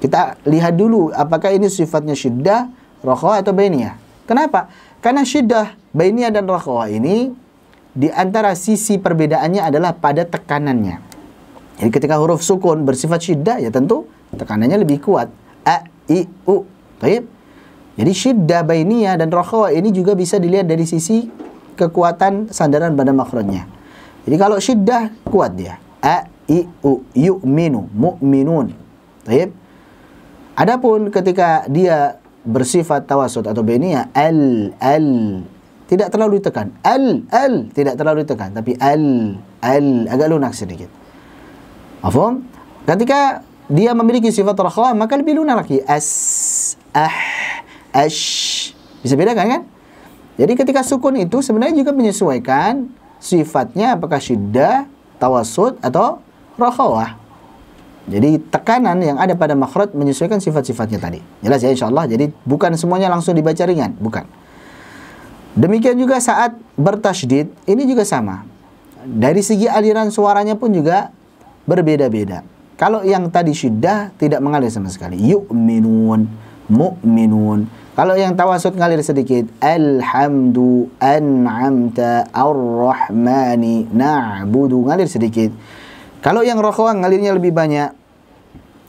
Kita lihat dulu apakah ini sifatnya syiddah, rakhawah, atau bainiyah. Kenapa? Karena syiddah, bainiyah, dan rakhawah ini di antara sisi perbedaannya adalah pada tekanannya. Jadi ketika huruf sukun bersifat syiddah, ya tentu tekanannya lebih kuat. A, I, U. Baik. Jadi syiddah, bainiyah, dan rakhawah ini juga bisa dilihat dari sisi kekuatan sandaran pada makhrajnya. Jadi kalau syiddah kuat dia. A, I, U, yu'minu, mu'minun. Baik. Adapun ketika dia bersifat tawasud atau bainiyah, al, tidak terlalu ditekan. Al, tidak terlalu ditekan, tapi al, agak lunak sedikit. Mafhum? Ketika dia memiliki sifat rakhawah, maka lebih lunak lagi. As, ash. Bisa bedakan kan? Jadi ketika sukun itu sebenarnya juga menyesuaikan sifatnya, apakah syiddah, tawasud, atau rakhawah. Jadi tekanan yang ada pada makhraj menyesuaikan sifat-sifatnya tadi. Jelas ya insyaallah. Jadi bukan semuanya langsung dibaca ringan, bukan. Demikian juga saat bertasydid, ini juga sama. Dari segi aliran suaranya pun juga berbeda-beda. Kalau yang tadi syiddah tidak mengalir sama sekali. Yu'minun, mu'minun. Kalau yang tawasud ngalir sedikit. Alhamdu, an'amta, ar-rahmani, na'budu, ngalir sedikit. Kalau yang rakhawah ngalirnya lebih banyak.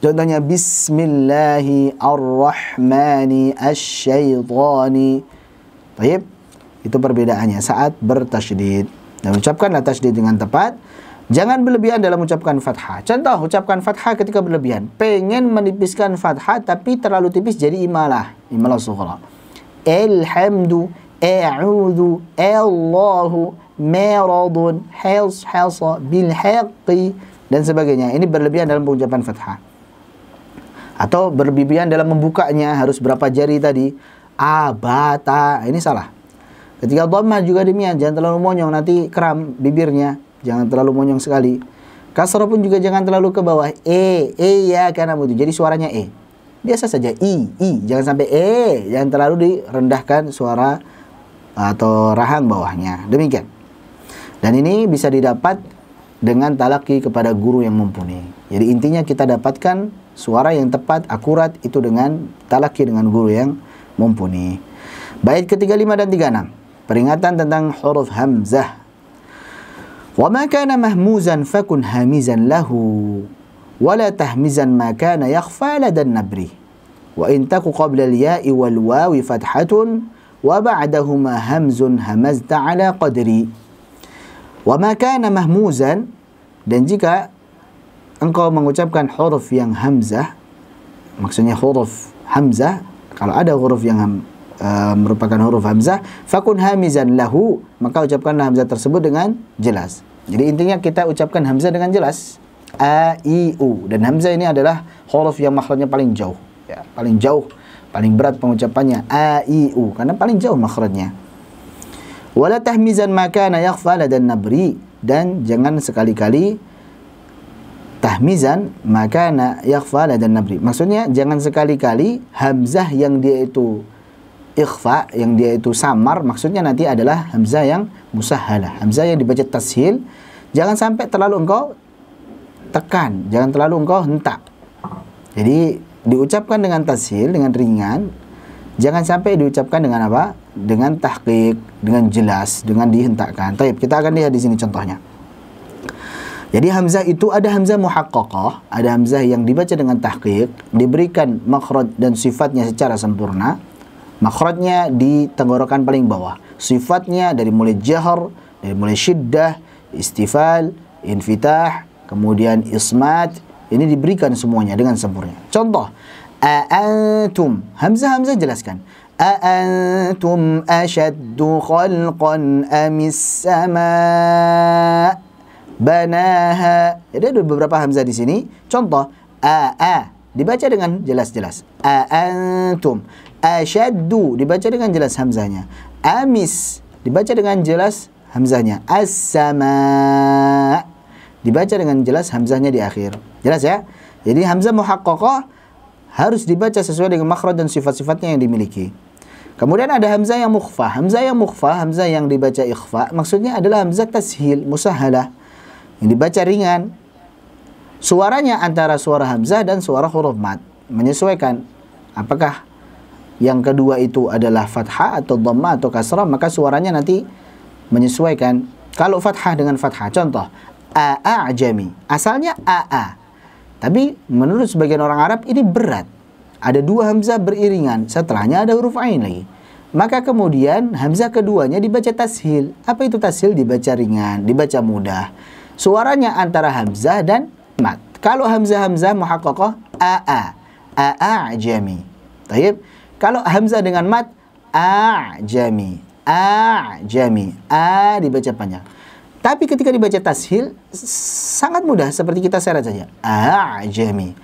Contohnya bismillahi ar-rahmani asy-syaitani. Baik. Itu perbedaannya saat bertasydid. Dan ucapkanlah tasydid dengan tepat. Jangan berlebihan dalam ucapkan fathah. Contoh, ucapkan fathah ketika berlebihan. Pengen menipiskan fathah tapi terlalu tipis jadi imalah. Imalah sughra. Alhamdu, a'udhu, Allahu, maradun, halsa, bilhaqi, dan sebagainya. Ini berlebihan dalam pengucapan fathah. Atau berlebihan dalam membukanya. Harus berapa jari tadi? Abata. Ini salah. Ketika dhammah juga demikian. Jangan terlalu monyong, nanti kram bibirnya. Jangan terlalu monyong sekali. Kasrah pun juga jangan terlalu ke bawah. Ya karena itu. Jadi suaranya E. Biasa saja I. Jangan sampai E. Jangan terlalu direndahkan suara atau rahang bawahnya. Demikian. Dan ini bisa didapat dengan talaki kepada guru yang mumpuni. Jadi intinya kita dapatkan suara yang tepat, akurat itu dengan talaki dengan guru yang mumpuni. Bait ke-35 dan 36. Peringatan tentang huruf hamzah. وَمَا كَانَ مَهْمُوزًا فَكُنْ هَامِزًا لَهُ وَلَا تَهْمِزًا مَا كَانَ يَخْفَى لَدَى النَّبْرِ وَإِنْ تَكُ قَبْلَ الْيَاءِ وَالْوَاوِ فَتْحَةٌ وَبَعْدَهُمَا هَمْزٌ هَمَزْتَ عَلَى قَدْرِ. وَمَا كَانَ مَهْمُوزًا, dan jika engkau mengucapkan huruf yang hamzah, maksudnya huruf hamzah, kalau ada huruf yang merupakan huruf hamzah, fakun hamizan lahu, maka ucapkanlah hamzah tersebut dengan jelas. Jadi intinya kita ucapkan hamzah dengan jelas. A, I, U. Dan hamzah ini adalah huruf yang makhrajnya paling jauh, ya, paling jauh, paling berat pengucapannya. A, I, U, karena paling jauh makhrajnya. Wala tahmizan makana yakhfa ladan nabri, dan jangan sekali-kali tahmizan makana yakhfa ladan nabri. Maksudnya jangan sekali-kali hamzah yang dia itu ikhfa, yang dia itu samar, maksudnya nanti adalah hamzah yang musahhalah, hamzah yang dibaca tashil. Jangan sampai terlalu engkau tekan, jangan terlalu engkau hentak. Jadi diucapkan dengan tashil, dengan ringan. Jangan sampai diucapkan dengan apa? Dengan tahqiq, dengan jelas, dengan dihentakkan. Baik, kita akan lihat di sini contohnya. Jadi hamzah itu ada hamzah muhaqqaqah, ada hamzah yang dibaca dengan tahqiq, diberikan makhraj dan sifatnya secara sempurna. Makhrajnya di tenggorokan paling bawah. Sifatnya dari mulai jahar, dari mulai syiddah, istifal, infitah, kemudian ismat, ini diberikan semuanya dengan sempurna. Contoh, a'antum, hamzah jelaskan. A'antum ashaddu khalqan amis sama' banaha. Jadi ada beberapa hamzah di sini. Contoh, dibaca dengan jelas-jelas. A'antum ashaddu, dibaca dengan jelas hamzahnya. Amis, dibaca dengan jelas hamzahnya. As-sama, dibaca dengan jelas hamzahnya di akhir. Jelas ya? Jadi hamzah muhaqqaqah harus dibaca sesuai dengan makhraj dan sifat-sifatnya yang dimiliki. Kemudian ada hamzah yang mukhfa. Hamzah yang mukhfa, hamzah yang dibaca ikhfa, maksudnya adalah hamzah tashil, musahhalah, yang dibaca ringan. Suaranya antara suara hamzah dan suara huruf mad, menyesuaikan. Apakah yang kedua itu adalah fathah atau dhammah atau kasrah, maka suaranya nanti menyesuaikan. Kalau fathah dengan fathah, contoh a'ajami, asalnya a'a, tapi menurut sebagian orang Arab ini berat, ada dua hamzah beriringan, setelahnya ada huruf ain lagi, maka kemudian hamzah keduanya dibaca tashil. Apa itu tashil? Dibaca ringan, dibaca mudah, suaranya antara hamzah dan mat. Kalau hamzah muhaqqaqah, a'ajami. Baik. Kalau hamzah dengan mat, a'jami, dibaca panjang. Tapi ketika dibaca tashil sangat mudah, seperti kita seret saja. A'jami.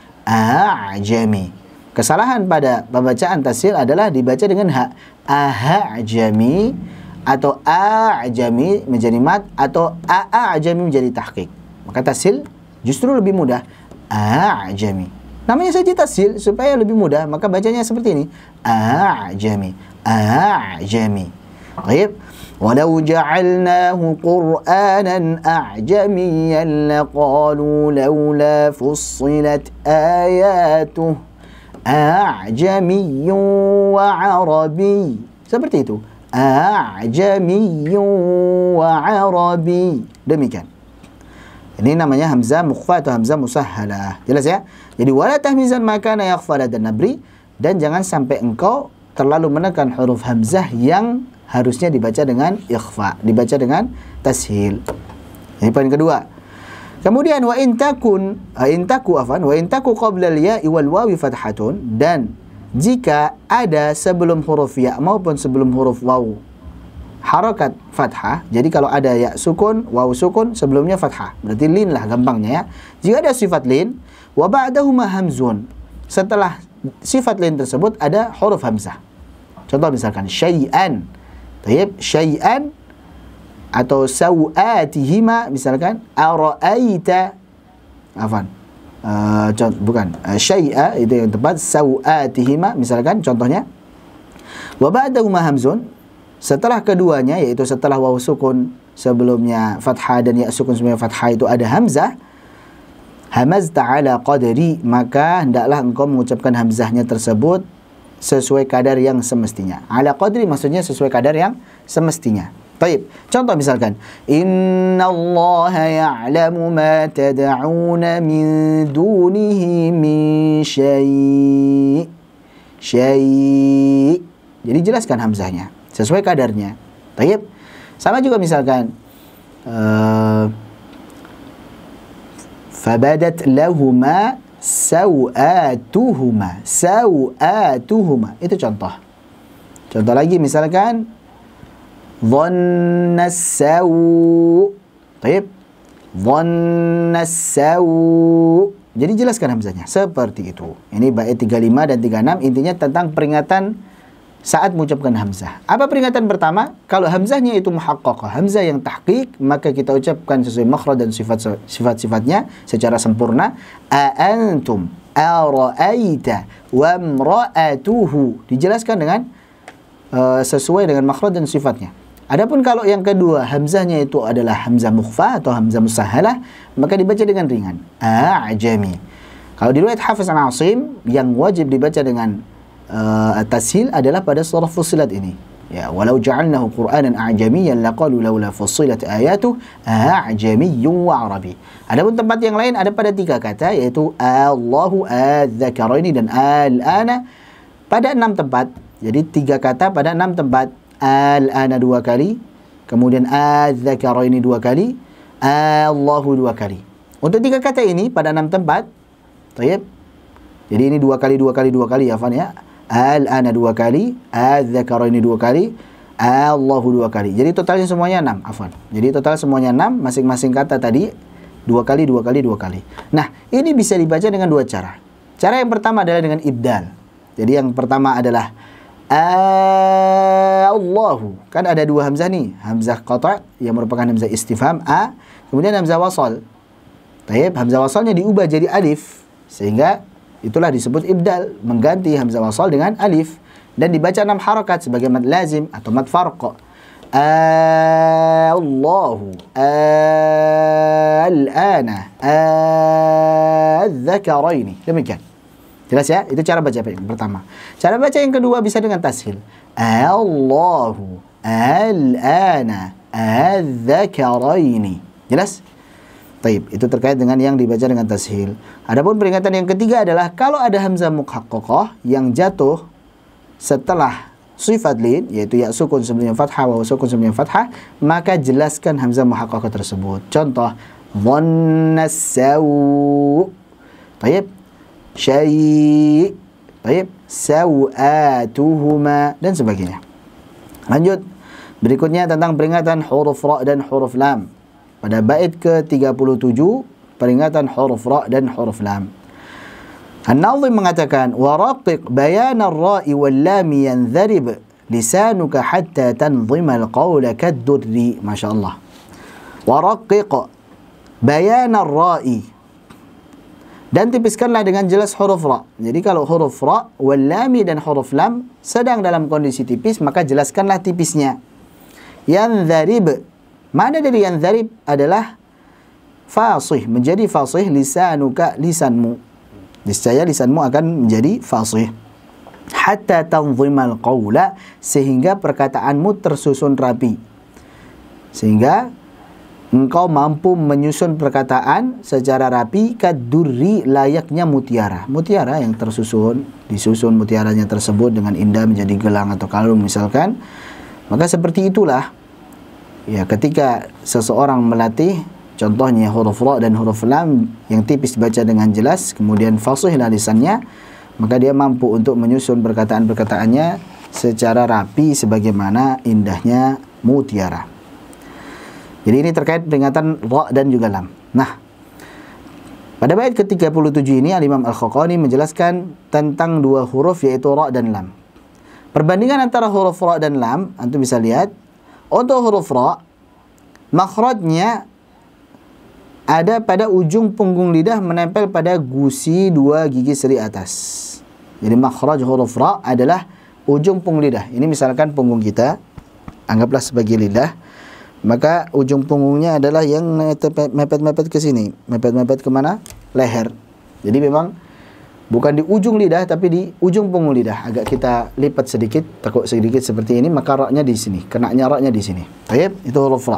Kesalahan pada pembacaan tashil adalah dibaca dengan ha. Ahajami atau a'jami menjadi mat, atau a'ajami menjadi tahqiq. Maka tashil justru lebih mudah. A'jami. Namanya saja tashil supaya lebih mudah, maka bacanya seperti ini. A'jami. Baik. Walau ja'alnahu Qur'anan a'jamiyyan laqalu laula fussilat ayatuh a'jamiyyun wa 'arabi. Seperti itu. A'jamiyyun wa 'arabi. Demikian. Ini namanya hamzah mukhfa atau hamzah musahhalah. Jelas ya? Jadi wala tahmizan makana yakhfa ladan nabri, dan jangan sampai engkau terlalu menekan huruf hamzah yang harusnya dibaca dengan ikhfa, dibaca dengan tashil. Ini poin kedua. Kemudian wa in taku qabla al-ya'i wal wawi fathatun, dan jika ada sebelum huruf ya maupun sebelum huruf waw harakat fathah. Jadi kalau ada ya sukun, waw sukun, sebelumnya fathah, berarti lin lah gampangnya ya. Jika ada sifat lin, wa ba'dahuma hamzun, setelah sifat lin tersebut ada huruf hamzah. Contoh misalkan syai'an, tayyib, syai'an, atau sawatihima misalkan, ara'aita, bukan syai'a, itu yang tepat, sawatihima misalkan contohnya. Wa ba'dahuma hamzun, setelah keduanya, yaitu setelah waw sukun sebelumnya fathah dan ya sukun sebelumnya fathah itu ada hamzah. Hamazta ala qadri, maka hendaklah engkau mengucapkan hamzahnya tersebut sesuai kadar yang semestinya. Ala qadri maksudnya sesuai kadar yang semestinya. Baik, contoh misalkan, innallaha ya'lamu ma tad'una min dunihi min syai'. Jadi jelaskan hamzahnya sesuai kadarnya. Baik. Sama juga misalkan fabadat lahuma sawatuhuma. Itu contoh. Contoh lagi misalkan dhanna as-sawu. Baik. Dhanna as-sawu. Jadi jelaskan hamzahnya seperti itu. Ini bait 35 dan 36 intinya tentang peringatan saat mengucapkan hamzah. Apa peringatan pertama? Kalau hamzahnya itu muhaqqaqah, hamzah yang tahqiq, maka kita ucapkan sesuai makhraj dan sifat-sifatnya secara sempurna. A antum ara'aita wa imra'atuhu. Dijelaskan dengan sesuai dengan makhraj dan sifatnya. Adapun kalau yang kedua hamzahnya itu adalah hamzah mukhfa atau hamzah musahhalah, maka dibaca dengan ringan. A'jami. Kalau di riwayat Hafiz an Asim yang wajib dibaca dengan tashil adalah pada surah Fussilat ini. Ya, walau ja'alnahu Qur'anan a'jamiyyan laqalu laula fussilat ayatuhu a'jamiyyun wa 'arabi. Adapun tempat yang lain ada pada 3 kata yaitu Allahu adz-dzakaraini dan al-ana pada 6 tempat. Jadi 3 kata pada 6 tempat. Al-ana 2 kali, kemudian adz-dzakaraini 2 kali, Allahu 2 kali. Untuk 3 kata ini pada 6 tempat. Baik. Jadi ini 2 kali, 2 kali, 2 kali ya, Fan ya. Al-ana 2 kali, adz-dzakaraini 2 kali, Allahu 2 kali. Jadi totalnya semuanya 6, afwan. Jadi total semuanya 6, masing-masing kata tadi 2 kali, 2 kali, 2 kali. Nah, ini bisa dibaca dengan 2 cara. Cara yang pertama adalah dengan ibdal. Jadi yang pertama adalah Allahu. Kan ada 2 hamzah nih. Hamzah qata' yang merupakan hamzah istifham a, kemudian hamzah wasal. Baik, hamzah wasalnya diubah jadi alif sehingga itulah disebut ibdal, mengganti hamzah wasal dengan alif dan dibaca 6 harakat sebagai mad lazim atau mad farq. Allahu al-ana adz-dzakaraini. Demikian. Jelas ya? Itu cara baca yang pertama. Cara baca yang kedua bisa dengan tashil. Allahu al-ana adz-dzakaraini. Jelas? Taib, itu terkait dengan yang dibaca dengan tashil. Adapun peringatan yang ketiga adalah kalau ada hamzah muhaqqaqah yang jatuh setelah sifat lin, yaitu ya sukun sebelumnya fathah, wa sukun sebelumnya fathah, maka jelaskan hamzah muhaqqaqah tersebut. Contoh, dhanna as-sawu. Taib, syai'. Taib, sawatuhuma dan sebagainya. Lanjut. Berikutnya tentang peringatan huruf ra dan huruf lam. Pada bait ke-37 peringatan huruf ra dan huruf lam. An-Nadhim mengatakan waraqiq bayan ar-ra'i wal lam yanzarib lisanuka hatta tanzima al-qawla kad-durri. Masyaallah. Waraqiq bayan ar-ra'i dan tipiskanlah dengan jelas huruf ra. Jadi kalau huruf ra wal lam dan huruf lam sedang dalam kondisi tipis, maka jelaskanlah tipisnya. Yanzarib, mana dari yanzarib adalah fasih, menjadi fasih lisanuka, lisanmu. Niscaya lisanmu akan menjadi fasih. Hatta tanzimal qawla, sehingga perkataanmu tersusun rapi. Sehingga engkau mampu menyusun perkataan secara rapi kadurri, layaknya mutiara. Mutiara yang tersusun, disusun mutiaranya tersebut dengan indah menjadi gelang atau kalung misalkan. Maka seperti itulah ya ketika seseorang melatih contohnya huruf ra dan huruf lam yang tipis dibaca dengan jelas, kemudian fasihlah lisannya, maka dia mampu untuk menyusun perkataan-perkataannya secara rapi sebagaimana indahnya mutiara. Jadi ini terkait peringatan ra dan juga lam. Nah, pada bait ke-37 ini Al-Imam Al-Khaqani menjelaskan tentang 2 huruf yaitu ra dan lam. Perbandingan antara huruf ra dan lam, antum bisa lihat. Untuk huruf ra, makhrajnya ada pada ujung punggung lidah menempel pada gusi 2 gigi seri atas. Jadi makhraj huruf ra adalah ujung punggung lidah. Ini misalkan punggung kita, anggaplah sebagai lidah, maka ujung punggungnya adalah yang mepet-mepet ke sini. Mepet-mepet ke mana? Leher. Jadi memang bukan di ujung lidah tapi di ujung punggung lidah. Agak kita lipat sedikit, tekuk sedikit seperti ini, maka ra-nya di sini. Kenanya ra-nya di sini. Baik, itu huruf ra.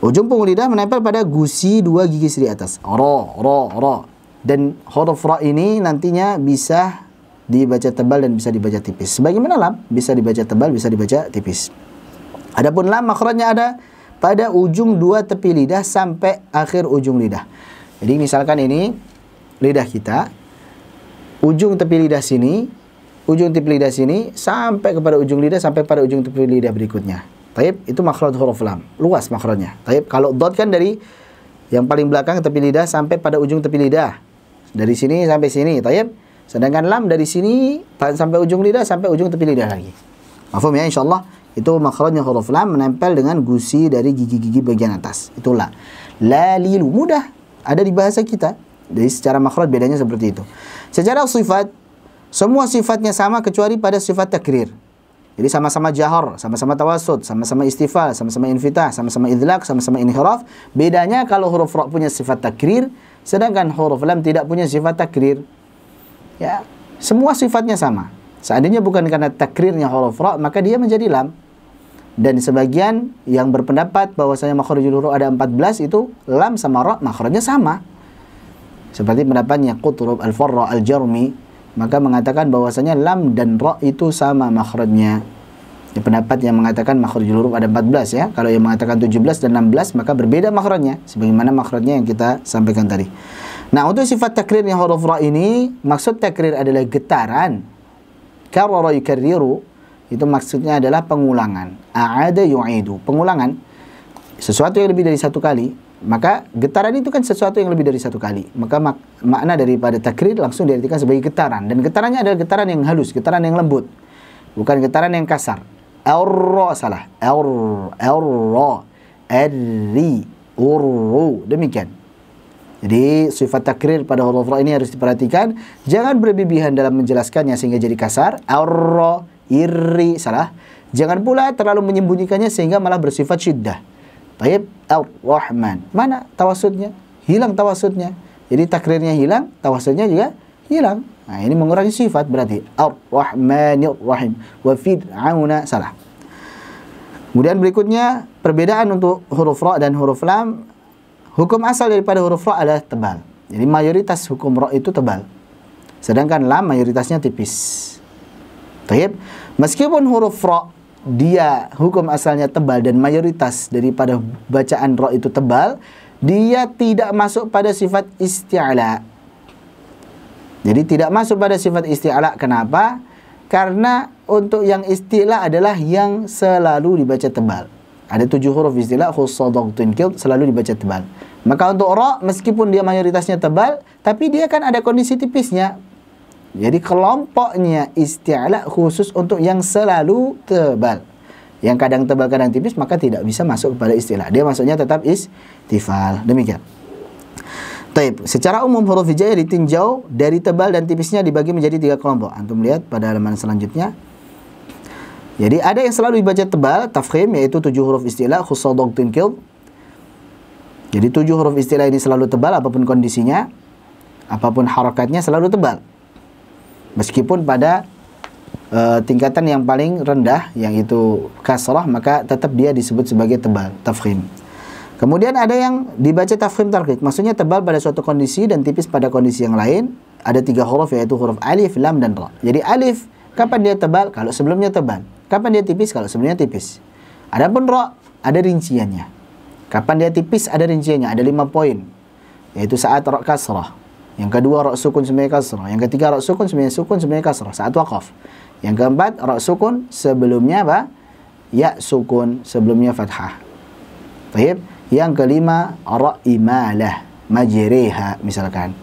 Ujung punggung lidah menempel pada gusi 2 gigi seri atas. Ra. Dan huruf ra ini nantinya bisa dibaca tebal dan bisa dibaca tipis. Sebagaimana lam, bisa dibaca tebal, bisa dibaca tipis. Adapun lam makhrajnya ada pada ujung 2 tepi lidah sampai akhir ujung lidah. Jadi misalkan ini lidah kita, ujung tepi lidah sini, ujung tipe lidah sini sampai kepada ujung lidah, sampai pada ujung tipe lidah berikutnya. Taib, itu makhraj huruf lam, luas makhrajnya. Taib, kalau dot kan dari yang paling belakang tepi lidah sampai pada ujung tepi lidah, dari sini sampai sini. Taib, sedangkan lam dari sini sampai ujung lidah, sampai ujung tepi lidah lagi. Mafhum ya, insyaallah. Itu makhrajnya huruf lam menempel dengan gusi dari gigi-gigi bagian atas. Itulah lalilu, mudah, ada di bahasa kita. Jadi secara makhraj bedanya seperti itu. Secara sifat, semua sifatnya sama kecuali pada sifat takrir. Jadi sama-sama jahar, sama-sama tawassut, sama-sama istifal, sama-sama infitah, sama-sama idlaq, sama-sama inhiraf. Bedanya kalau huruf ra punya sifat takrir, sedangkan huruf lam tidak punya sifat takrir. Ya, semua sifatnya sama. Seandainya bukan karena takrirnya huruf ra, maka dia menjadi lam. Dan sebagian yang berpendapat bahwasanya makhrajul huruf ada 14, itu lam sama ra makhrajnya sama. Seperti pendapatnya Qutrub Al-Farra Al-Jarmi, maka mengatakan bahwasanya lam dan ra itu sama makhrajnya. Ini pendapat yang mengatakan makhrajul huruf ada 14 ya. Kalau yang mengatakan 17 dan 16 maka berbeda makhrajnya, sebagaimana makhrajnya yang kita sampaikan tadi. Nah, untuk sifat takrirnya huruf ra ini, maksud takrir adalah getaran. Karrara yukarriru, itu maksudnya adalah pengulangan. A'ada yu'idu, pengulangan. Sesuatu yang lebih dari satu kali. Maka getaran itu kan sesuatu yang lebih dari satu kali. Maka makna daripada takrir langsung diartikan sebagai getaran. Dan getarannya adalah getaran yang halus, getaran yang lembut, bukan getaran yang kasar. Ar-ra salah. Ar-ra, ar-ri, ur-ru. Demikian. Jadi sifat takrir pada huruf ra ini harus diperhatikan. Jangan berlebihan dalam menjelaskannya sehingga jadi kasar. Ar-ra, irri salah. Jangan pula terlalu menyembunyikannya sehingga malah bersifat syiddah. Taib, Ar-Rahman. Mana tawassutnya? Hilang tawassutnya. Jadi takrirnya hilang, tawassutnya juga hilang. Nah, ini mengurangi sifat berarti. Ar-Rahmanir Rahim. Wa Fir'auna salah. Kemudian berikutnya, perbedaan untuk huruf ra dan huruf lam. Hukum asal daripada huruf ra adalah tebal. Jadi mayoritas hukum ra itu tebal. Sedangkan lam mayoritasnya tipis. Taib, meskipun huruf ra dia hukum asalnya tebal dan mayoritas daripada bacaan ra itu tebal, dia tidak masuk pada sifat isti'la. Jadi tidak masuk pada sifat isti'la. Kenapa? Karena untuk yang isti'la adalah yang selalu dibaca tebal. Ada 7 huruf isti'la, khussadaqtun kid, selalu dibaca tebal. Maka untuk ra, meskipun dia mayoritasnya tebal, tapi dia kan ada kondisi tipisnya. Jadi kelompoknya isti'la khusus untuk yang selalu tebal. Yang kadang tebal, kadang tipis, maka tidak bisa masuk kepada isti'la. Dia masuknya tetap istifal. Demikian. Taib. Secara umum huruf hijaiyah ditinjau dari tebal dan tipisnya dibagi menjadi 3 kelompok. Antum lihat pada halaman selanjutnya. Jadi ada yang selalu dibaca tebal, tafkhim, yaitu 7 huruf isti'la, khussadaqtun kid. Jadi 7 huruf isti'la ini selalu tebal apapun kondisinya, apapun harakatnya selalu tebal. Meskipun pada tingkatan yang paling rendah, yang itu kasrah, maka tetap dia disebut sebagai tebal, tafkhim. Kemudian ada yang dibaca tafkhim tarqiq, maksudnya tebal pada suatu kondisi dan tipis pada kondisi yang lain. Ada 3 huruf, yaitu huruf alif, lam, dan ra. Jadi alif, kapan dia tebal? Kalau sebelumnya tebal. Kapan dia tipis? Kalau sebelumnya tipis. Adapun ra, ada rinciannya. Kapan dia tipis? Ada rinciannya, ada 5 poin. Yaitu saat ra kasrah. Yang kedua, ra sukun sebenarnya kasrah. Yang ketiga, ra sukun sebenarnya kasrah saat waqaf. Yang keempat, ra sukun sebelumnya apa? Ya sukun sebelumnya fathah. Baik. Yang kelima, ra imalah, majriha misalkan.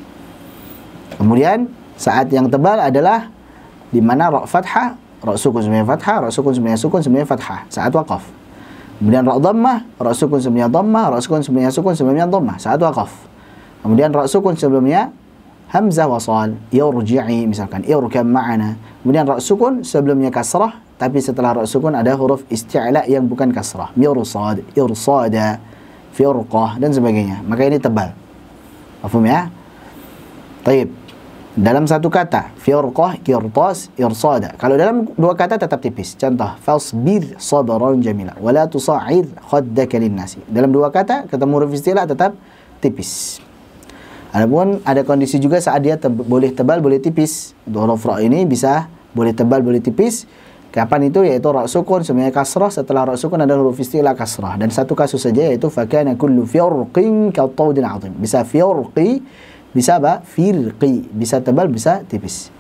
Kemudian saat yang tebal adalah di mana ra fathah, ra sukun sebenarnya fathah, ra sukun sebenarnya fathah saat waqaf. Kemudian ra dhammah, ra sukun sebenarnya dhammah, ra sukun sebenarnya dhammah saat waqaf. Kemudian ra sukun sebelumnya hamzah wasal, irji'i misalkan, irkam ma'ana. Kemudian ra sukun sebelumnya kasrah, tapi setelah ra sukun ada huruf isti'la yang bukan kasrah, mirsad, irsada, firqah dan sebagainya. Maka ini tebal. Paham ya? Baik. Dalam satu kata, firqah, qirtas, irsada. Kalau dalam 2 kata tetap tipis. Contoh, fasbir sabran jamila wa la tusa'id khaddaka lin-nasi. Dalam 2 kata ketemu huruf isti'la tetap tipis. Adapun ada kondisi juga saat dia boleh tebal, boleh tipis. Untuk huruf ra ini bisa boleh tebal, boleh tipis. Kapan itu? Yaitu ra sukun sebenarnya kasrah, setelah ra sukun ada huruf isti'la kasrah. Dan satu kasus saja, yaitu fakana kullu firqin kattaudin 'azim. Bisa firqi, bisa apa? Firqi, bisa tebal, bisa tipis.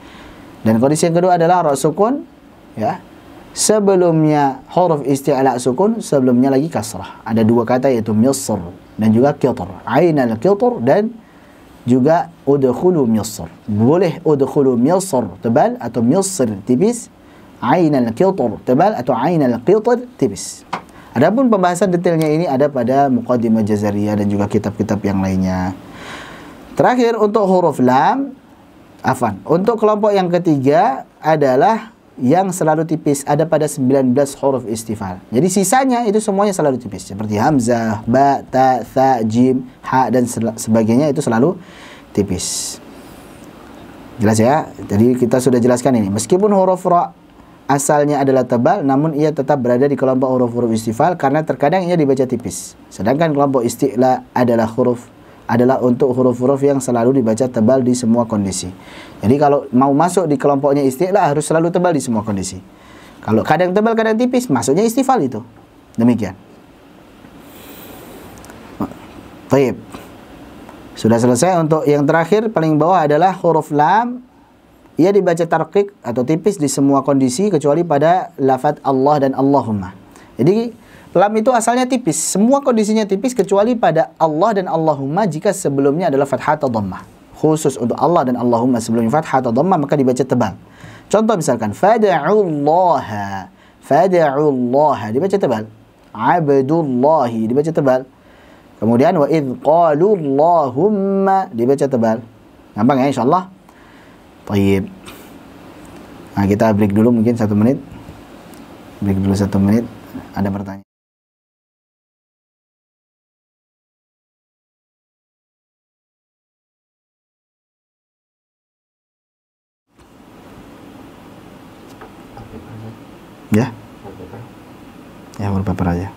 Dan kondisi yang kedua adalah ra sukun, ya. Sebelumnya huruf isti'la sukun, sebelumnya lagi kasrah. Ada dua kata yaitu misr dan juga qitr. Ainal qitr dan juga udkhulu misr. Boleh udkhulu misr tebal atau misr tipis, ainal qitr tebal atau ainal qitr tipis. Adapun pembahasan detailnya ini ada pada Muqaddimah Jazariyah dan juga kitab-kitab yang lainnya. Terakhir untuk huruf lam, untuk kelompok yang ketiga adalah yang selalu tipis, ada pada 19 huruf istifal. Jadi sisanya itu semuanya selalu tipis, seperti hamzah, ba, ta, tha, jim, ha dan sebagainya itu selalu tipis. Jelas ya? Jadi kita sudah jelaskan ini. Meskipun huruf ra asalnya adalah tebal, namun ia tetap berada di kelompok huruf-huruf istifal karena terkadang ia dibaca tipis. Sedangkan kelompok isti'la adalah untuk huruf-huruf yang selalu dibaca tebal di semua kondisi. Jadi kalau mau masuk di kelompoknya isti'la harus selalu tebal di semua kondisi. Kalau kadang tebal, kadang tipis, masuknya istifal itu. Demikian. Baik. Sudah selesai. Untuk yang terakhir, paling bawah adalah huruf lam. Ia dibaca tarqiq atau tipis di semua kondisi kecuali pada lafaz Allah dan Allahumma. Jadi lam itu asalnya tipis, semua kondisinya tipis kecuali pada Allah dan Allahumma jika sebelumnya adalah fathah atau dhammah. Khusus untuk Allah dan Allahumma sebelumnya fathah atau dhammah maka dibaca tebal. Contoh misalkan fad'ullaha, dibaca tebal. Abdullahi dibaca tebal. Kemudian wa idz qalu Allahumma dibaca tebal. Gampang ya insyaallah. Baik. Nah, kita break dulu mungkin 1 menit. Break dulu 1 menit. Ada pertanyaan. Ya? Ya, wallpaper aja.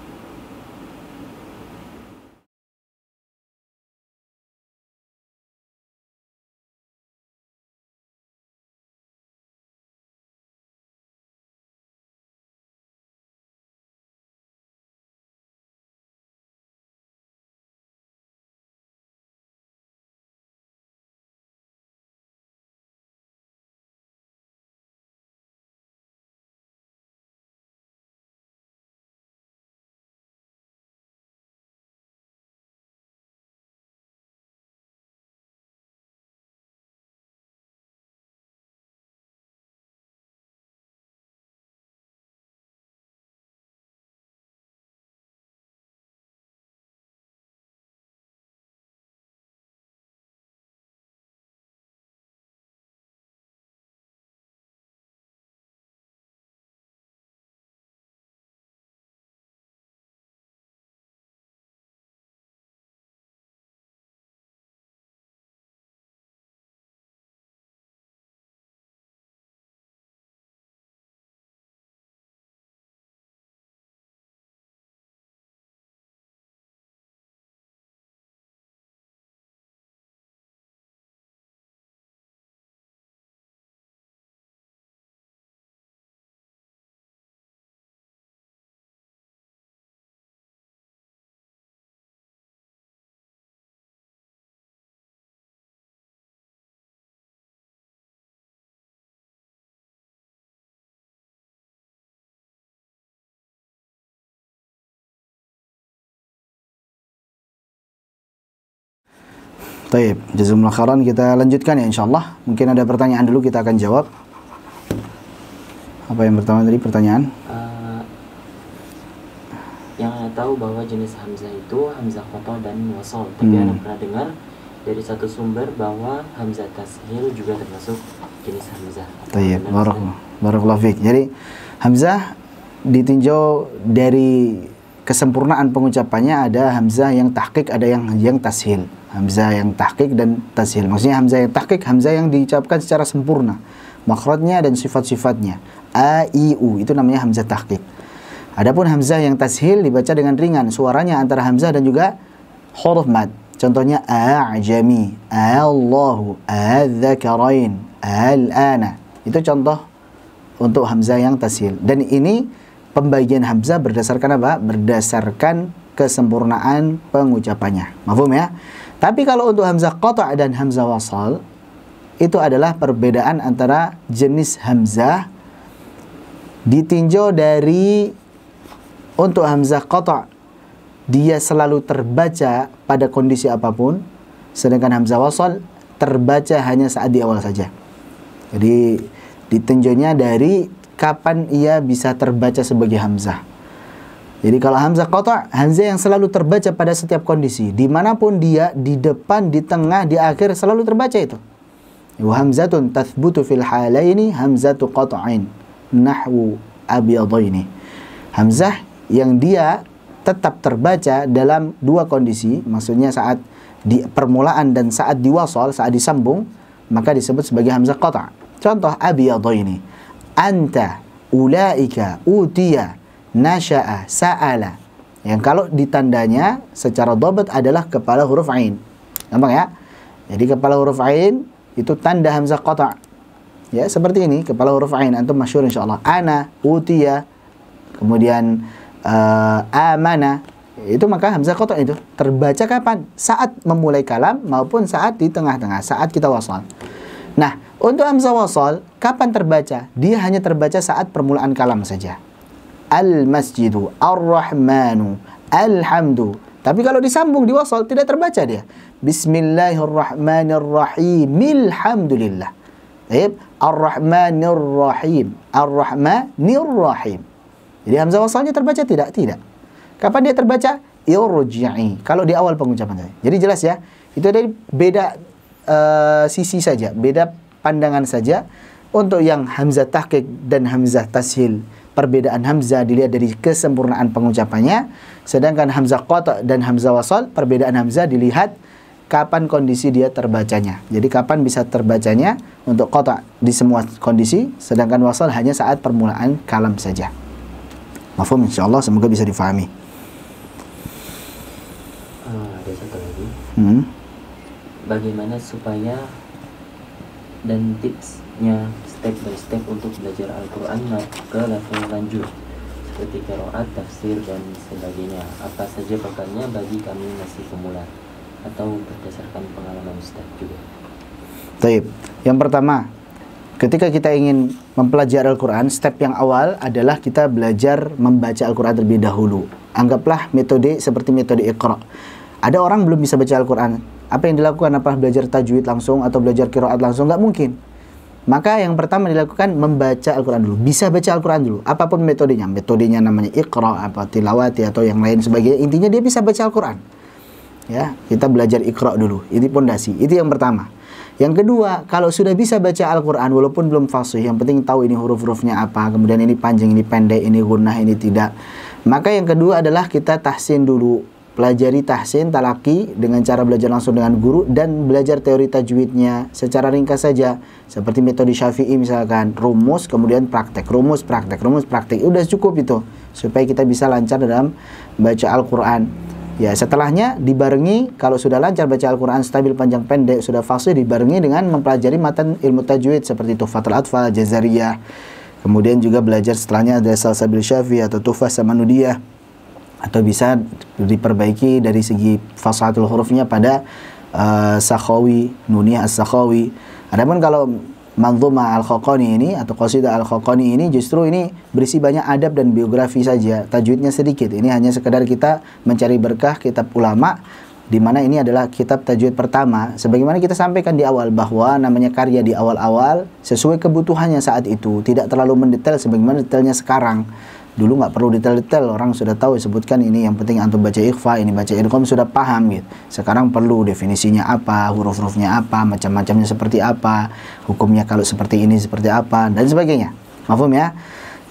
Baik, jazakumullah khairan, kita lanjutkan ya insyaallah. Mungkin ada pertanyaan dulu kita akan jawab. Apa yang pertama tadi pertanyaan? Yang Anda tahu bahwa jenis hamzah itu hamzah qata dan wasal. Tapi Anda pernah dengar dari satu sumber bahwa hamzah tashil juga termasuk jenis hamzah. Baik, barakallahu fiik. Jadi hamzah ditinjau dari kesempurnaan pengucapannya, ada hamzah yang tahqiq, ada yang tashil. Hamzah yang tahqiq dan tashil. Maksudnya hamzah yang tahqiq, hamzah yang diucapkan secara sempurna, makhrajnya dan sifat-sifatnya. A, I, U itu namanya hamzah tahqiq. Adapun hamzah yang tashil dibaca dengan ringan suaranya antara hamzah dan juga huruf mad. Contohnya a'jami, Allahu, adzakarain, al-ana. Itu contoh untuk hamzah yang tashil. Dan ini pembagian hamzah berdasarkan apa? Berdasarkan kesempurnaan pengucapannya. Mafhum ya? Tapi kalau untuk hamzah qata' dan hamzah wasal, itu adalah perbedaan antara jenis hamzah ditinjau dari untuk hamzah qata' dia selalu terbaca pada kondisi apapun, sedangkan hamzah wasal terbaca hanya saat di awal saja. Jadi ditinjaunya dari kapan ia bisa terbaca sebagai hamzah. Jadi kalau hamzah qata', hamzah yang selalu terbaca pada setiap kondisi, dimanapun dia, di depan, di tengah, di akhir, selalu terbaca itu. Wa hamzatun tathbutu fil halaini hamzatu qata'in nahwu abyadaini. Hamzah yang dia tetap terbaca dalam dua kondisi, maksudnya saat di permulaan dan saat diwasal, saat disambung, maka disebut sebagai hamzah qata'. Contoh abyadaini, anta, ulaika, utiya, nasya'a, sa'ala. Yang kalau ditandanya secara dhabt adalah kepala huruf ain. Gampang ya? Jadi kepala huruf ain itu tanda hamzah qata'. Ya, seperti ini, kepala huruf ain, antum masyhur insyaallah. Ana, utiya, kemudian amana. Itu maka hamzah qata' itu terbaca kapan? Saat memulai kalam maupun saat di tengah-tengah, saat kita wasal. Nah, untuk hamzah wasal kapan terbaca? Dia hanya terbaca saat permulaan kalam saja. Al-masjidu, ar-rahmanu, alhamdu. Tapi kalau disambung di wasal tidak terbaca dia. Bismillahirrahmanirrahim. Alhamdulillah. Baik, ar-rahmanirrahim. Ar-rahmanirrahim. Jadi hamzah wasalnya terbaca tidak? Tidak. Kapan dia terbaca? Irji'i. Kalau di awal pengucapan saja. Jadi jelas ya. Itu dari beda sisi saja, beda pandangan saja. Untuk yang hamzah tahqiq dan hamzah tashil, perbedaan hamzah dilihat dari kesempurnaan pengucapannya, sedangkan hamzah qata' dan hamzah wasal, perbedaan hamzah dilihat kapan kondisi dia terbacanya. Jadi kapan bisa terbacanya untuk qata' di semua kondisi, sedangkan wasal hanya saat permulaan kalam saja. Mafhum insyaallah, semoga bisa difahami. Ada satu lagi. Bagaimana supaya dan tipsnya step by step untuk belajar Al-Quran ke level lanjut seperti qiraat, tafsir dan sebagainya. Apa saja pakarnya bagi kami masih pemula atau berdasarkan pengalaman Ustaz juga. Baik. Yang pertama, ketika kita ingin mempelajari Al-Quran, step yang awal adalah kita belajar membaca Al-Quran terlebih dahulu. Anggaplah metode seperti metode Iqra. Ada orang belum bisa baca Al-Quran. Apa yang dilakukan? Apakah belajar tajwid langsung atau belajar qiraat langsung? Nggak mungkin. Maka yang pertama dilakukan membaca Al-Quran dulu. Bisa baca Al-Quran dulu. Apapun metodenya. Metodenya namanya Iqra, apa tilawati atau yang lain sebagainya. Intinya dia bisa baca Al-Quran. Ya, kita belajar Iqra dulu. Ini pondasi. Itu yang pertama. Yang kedua, kalau sudah bisa baca Al-Quran walaupun belum fasih, yang penting tahu ini huruf-hurufnya apa, kemudian ini panjang, ini pendek, ini gunnah, ini tidak. Maka yang kedua adalah kita tahsin dulu. Pelajari tahsin, talaki dengan cara belajar langsung dengan guru dan belajar teori tajwidnya secara ringkas saja. Seperti metode Syafi'i misalkan, rumus kemudian praktek, rumus praktek, rumus praktek. Udah cukup itu supaya kita bisa lancar dalam baca Al-Quran. Ya, setelahnya dibarengi kalau sudah lancar baca Al-Quran stabil panjang pendek, sudah fasih, dibarengi dengan mempelajari matan ilmu tajwid seperti Tuhfatul Atfal, Jazariyah. Kemudian juga belajar setelahnya ada Salsabil Syafi'i atau Tuhfah Samanudiyah. Atau bisa diperbaiki dari segi fasahatul hurufnya pada Sakhawi, Nuniyah As-Sakhawi. Adapun kalau Manzumah Al-Khaqani ini atau Qasidah Al-Khaqani ini justru ini berisi banyak adab dan biografi saja, tajwidnya sedikit. Ini hanya sekedar kita mencari berkah kitab ulama, di mana ini adalah kitab tajwid pertama. Sebagaimana kita sampaikan di awal bahwa namanya karya di awal-awal sesuai kebutuhannya saat itu, tidak terlalu mendetail sebagaimana detailnya sekarang. Dulu nggak perlu detail-detail, orang sudah tahu sebutkan ini, yang penting antum baca ikhfa, ini baca idgham sudah paham gitu. Sekarang perlu definisinya apa, huruf-hurufnya apa, macam-macamnya seperti apa, hukumnya kalau seperti ini seperti apa dan sebagainya. Mafhum ya?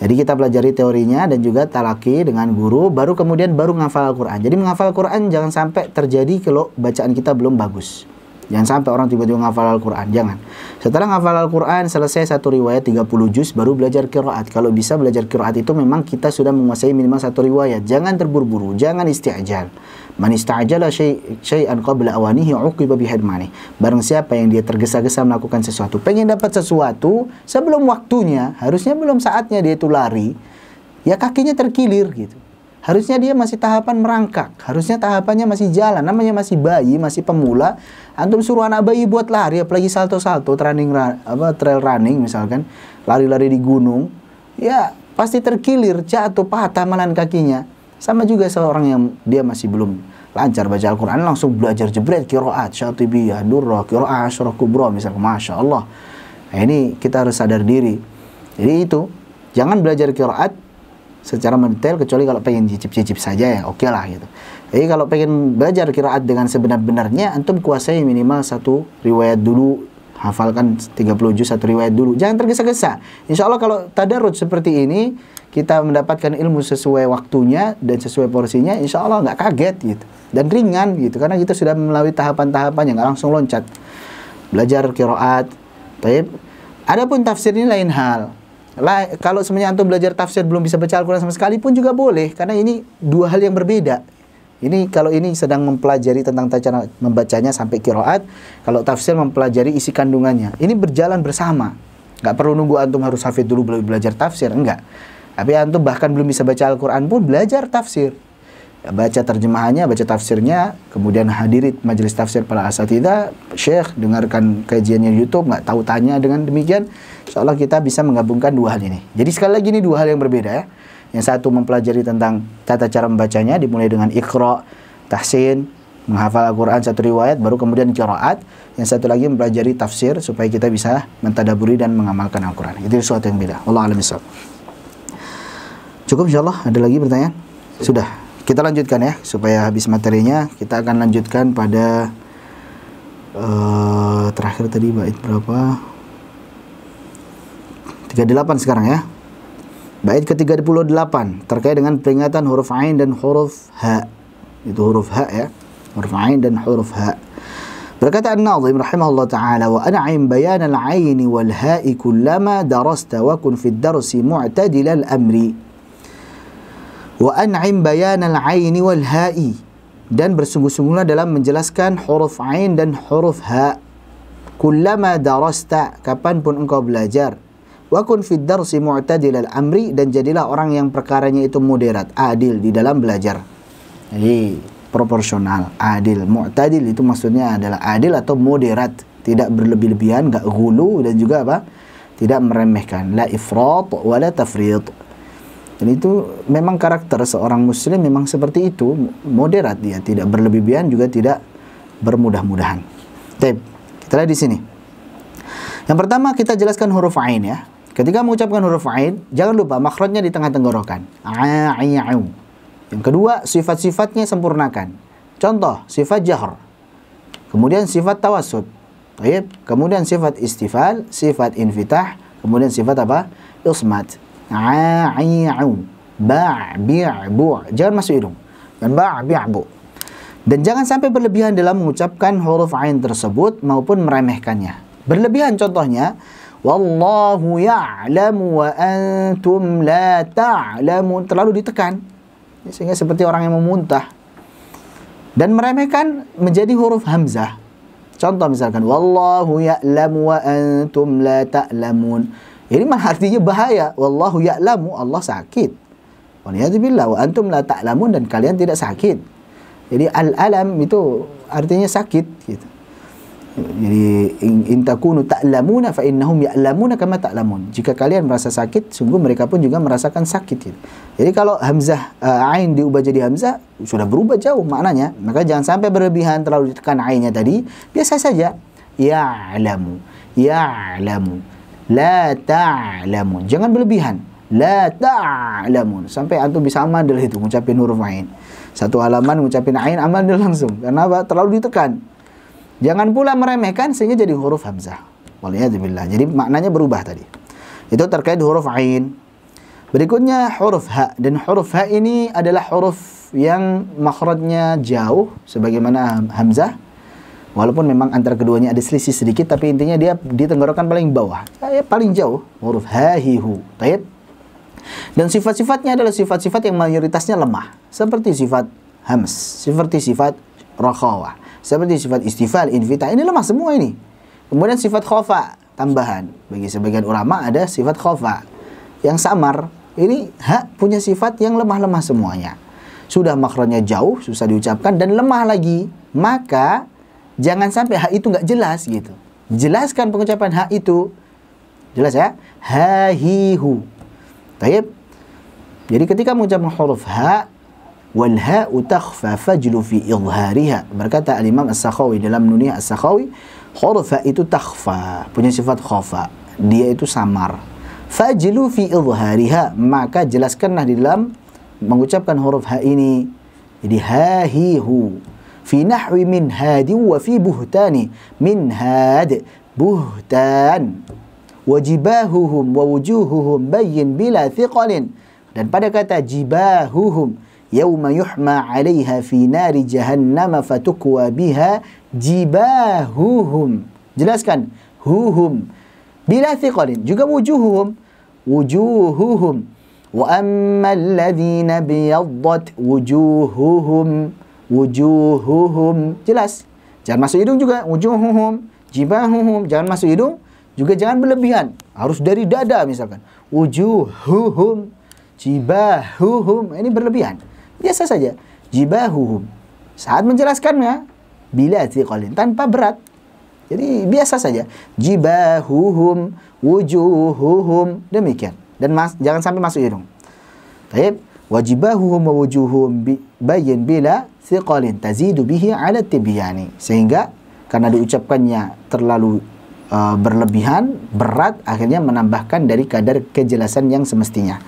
Jadi kita pelajari teorinya dan juga talaki dengan guru, baru kemudian ngafal Al-Quran. Jadi menghafal Al-Quran jangan sampai terjadi kalau bacaan kita belum bagus. Jangan sampai orang tiba-tiba menghafal Al-Quran, jangan. Setelah menghafal Al-Quran, selesai satu riwayat 30 juz, baru belajar qiraat. Kalau bisa belajar qiraat itu memang kita sudah menguasai minimal satu riwayat. Jangan terburu-buru, jangan isti'jal. Man ista'jala syai'an qabla awanihi uqiba bihirmani. Barang siapa yang dia tergesa-gesa melakukan sesuatu, pengen dapat sesuatu sebelum waktunya, harusnya belum saatnya dia itu lari, ya kakinya terkilir gitu. Harusnya dia masih tahapan merangkak, harusnya tahapannya masih jalan, namanya masih bayi, masih pemula. Antum suruh anak bayi buat lari, apalagi salto-salto, trail running misalkan, lari-lari di gunung, ya pasti terkilir, jatuh, patah malan kakinya. Sama juga seorang yang dia masih belum lancar baca Al-Quran, langsung belajar jebret, qiraat, syatibiyah, durrah, qiraat, asyrah kubra, misalkan, Masya Allah. Nah, ini kita harus sadar diri. Jadi itu, jangan belajar qiraat secara mendetail kecuali kalau pengen cicip-cicip saja ya oke lah gitu. Jadi kalau pengen belajar qiraat dengan sebenar-benarnya, antum kuasai minimal satu riwayat dulu, hafalkan 30 juz satu riwayat dulu, jangan tergesa-gesa. Insya Allah kalau tadarruj seperti ini, kita mendapatkan ilmu sesuai waktunya dan sesuai porsinya, insya Allah nggak kaget gitu, dan ringan gitu, karena kita sudah melalui tahapan-tahapan yang nggak langsung loncat belajar qiraat. Baik. Adapun tafsir ini lain hal. Kalau sebenarnya antum belajar tafsir belum bisa baca Al-Quran sama sekali pun juga boleh, karena ini dua hal yang berbeda. Ini kalau ini sedang mempelajari tentang cara membacanya sampai qiraat, kalau tafsir mempelajari isi kandungannya. Ini berjalan bersama. Nggak perlu nunggu antum harus hafid dulu belajar tafsir, enggak. Tapi antum bahkan belum bisa baca Al-Quran pun belajar tafsir. Ya, baca terjemahannya, baca tafsirnya, kemudian hadiri majelis tafsir para asatidzah, syekh, dengarkan kajiannya di YouTube, nggak tahu tanya. Dengan demikian, insya Allah kita bisa menggabungkan dua hal ini. Jadi sekali lagi ini dua hal yang berbeda ya. Yang satu mempelajari tentang tata cara membacanya, dimulai dengan iqra, tahsin, menghafal Al-Quran satu riwayat, baru kemudian qiraat. Yang satu lagi mempelajari tafsir supaya kita bisa mentadaburi dan mengamalkan Al-Quran. Itu sesuatu yang beda. Wallahu a'lam bishawab. Cukup insya Allah. Ada lagi pertanyaan? Sudah. Kita lanjutkan ya, supaya habis materinya. Kita akan lanjutkan pada terakhir tadi bait berapa? 38 sekarang ya. Bait ke-38 terkait dengan peringatan huruf ain dan huruf ha. Itu huruf ha ya. Huruf ain dan huruf ha. Berkata An-Nazim rahimahullah ta'ala, wa an'im bayan al-aini wal ha'i kullama darasta wa kun fid darsi mu'tadil al-amri. Wa an'im bayan al-aini wal ha'i, dan bersungguh-sungguhlah dalam menjelaskan huruf ain dan huruf ha. Kullama darasta, kapanpun engkau belajar. Wa kun fid darsi mu'tadil al-amri, dan jadilah orang yang perkaranya itu moderat, adil di dalam belajar. Jadi proporsional, adil. Mu'tadil itu maksudnya adalah adil atau moderat, tidak berlebih-lebihan, enggak ghulu, dan juga apa? Tidak meremehkan, la ifrat wa la tafrit. Dan itu memang karakter seorang muslim memang seperti itu, moderat dia, tidak berlebihan juga tidak bermudah-mudahan. Baik, kita lihat di sini. Yang pertama kita jelaskan huruf ain ya. Ketika mengucapkan huruf ain, jangan lupa makhrajnya di tengah tenggorokan. A-i-au. Yang kedua, sifat-sifatnya sempurnakan. Contoh, sifat jahr. Kemudian sifat tawassut. Baik, kemudian sifat istifal, sifat infitah, kemudian sifat apa? Ismat. A-i-au, ba-bi-bu, jangan masuk hidung, dan ba-bi-bu. Dan jangan sampai berlebihan dalam mengucapkan huruf ain tersebut maupun meremehkannya. Berlebihan contohnya, wallahu ya'lamu wa antum la ta'lamun, terlalu ditekan sehingga seperti orang yang memuntah. Dan meremehkan menjadi huruf hamzah. Contoh misalkan, wallahu ya'lamu wa antum la ta'lamun. Ini malah artinya bahaya. Wallahu ya'lamu, Allah sakit. Waliyadzubillah, wa antum la ta'lamun, dan kalian tidak sakit. Jadi al-alam itu artinya sakit gitu. Jadi in takunu ta'lamuna fa innahum ya'lamuna kama ta'lamun. Jika kalian merasa sakit, sungguh mereka pun juga merasakan sakit gitu. Jadi kalau hamzah ain diubah jadi hamzah, sudah berubah jauh maknanya. Maka jangan sampai berlebihan terlalu ditekan ainnya tadi. Biasa saja. Ya'lamu, ya'lamu. La ta'lamun, jangan berlebihan. La ta'lamun, sampai antum bisa amandel itu ngucapin huruf ain. Satu halaman ngucapin ain amandel langsung. Karena apa? Terlalu ditekan. Jangan pula meremehkan sehingga jadi huruf hamzah. Waliyadzubillah. Jadi maknanya berubah tadi. Itu terkait huruf ain. Berikutnya huruf ha, dan huruf ha ini adalah huruf yang makhrajnya jauh sebagaimana hamzah. Walaupun memang antara keduanya ada selisih sedikit, tapi intinya dia di tenggorokan paling bawah, paling jauh, huruf ha, hi, hu. Taib. Dan sifat-sifatnya adalah sifat-sifat yang mayoritasnya lemah, seperti sifat hams, seperti sifat rakhawah, seperti sifat istifal, infitah. Ini lemah semua ini. Kemudian sifat khofa, tambahan. Bagi sebagian ulama ada sifat khofa yang samar. Ini ha punya sifat yang lemah-lemah semuanya. sudah makhrajnya jauh, susah diucapkan dan lemah lagi, maka jangan sampai hak itu nggak jelas gitu. Jelaskan pengucapan hak itu. Jelas ya? Ha, hi, hu. Taib. Jadi ketika mengucapkan huruf ha, wal ha'u takhfa fajlu fi idhariha. Berkata al-Imam As-Sakhawi dalam Nuniyah As-Sakhawi, huruf ha itu takhfa, punya sifat khafa. Dia itu samar. Fajlu fi idhariha, maka jelaskanlah di dalam mengucapkan huruf ha ini. Jadi ha, hi, hu. Fi nahwi min hadi wa fi buhtani. Min had, buhtan. Wajibahuhum wa wujuhuhum bayyin bila thiqalin. Dan pada kata jibahuhum, yauma yuhma 'alaiha fi nari jahannam fatukwa biha jibahuhum. Jelaskan huhum bila thiqalin, juga wujuhuhum, wujuhuhum. Wa amma alladhina biyaddat wujuhuhum, wujuhuhum. Jelas. Jangan masuk hidung juga, wujuhuhum, jibahuhum, jangan masuk hidung. Juga jangan berlebihan, harus dari dada misalkan. Wujuhuhum, jibahuhum, ini berlebihan. Biasa saja. Jibahuhum. Saat menjelaskannya, bila thiqalin, tanpa berat. Jadi biasa saja. Jibahuhum, wujuhuhum, demikian. Dan jangan sampai masuk hidung. Baik. Wajibahuhum wa wujuhum bayyin bila thiqalin tazidu bihi ala tibyani. Sehingga karena diucapkannya terlalu berlebihan, berat, akhirnya menambahkan dari kadar kejelasan yang semestinya.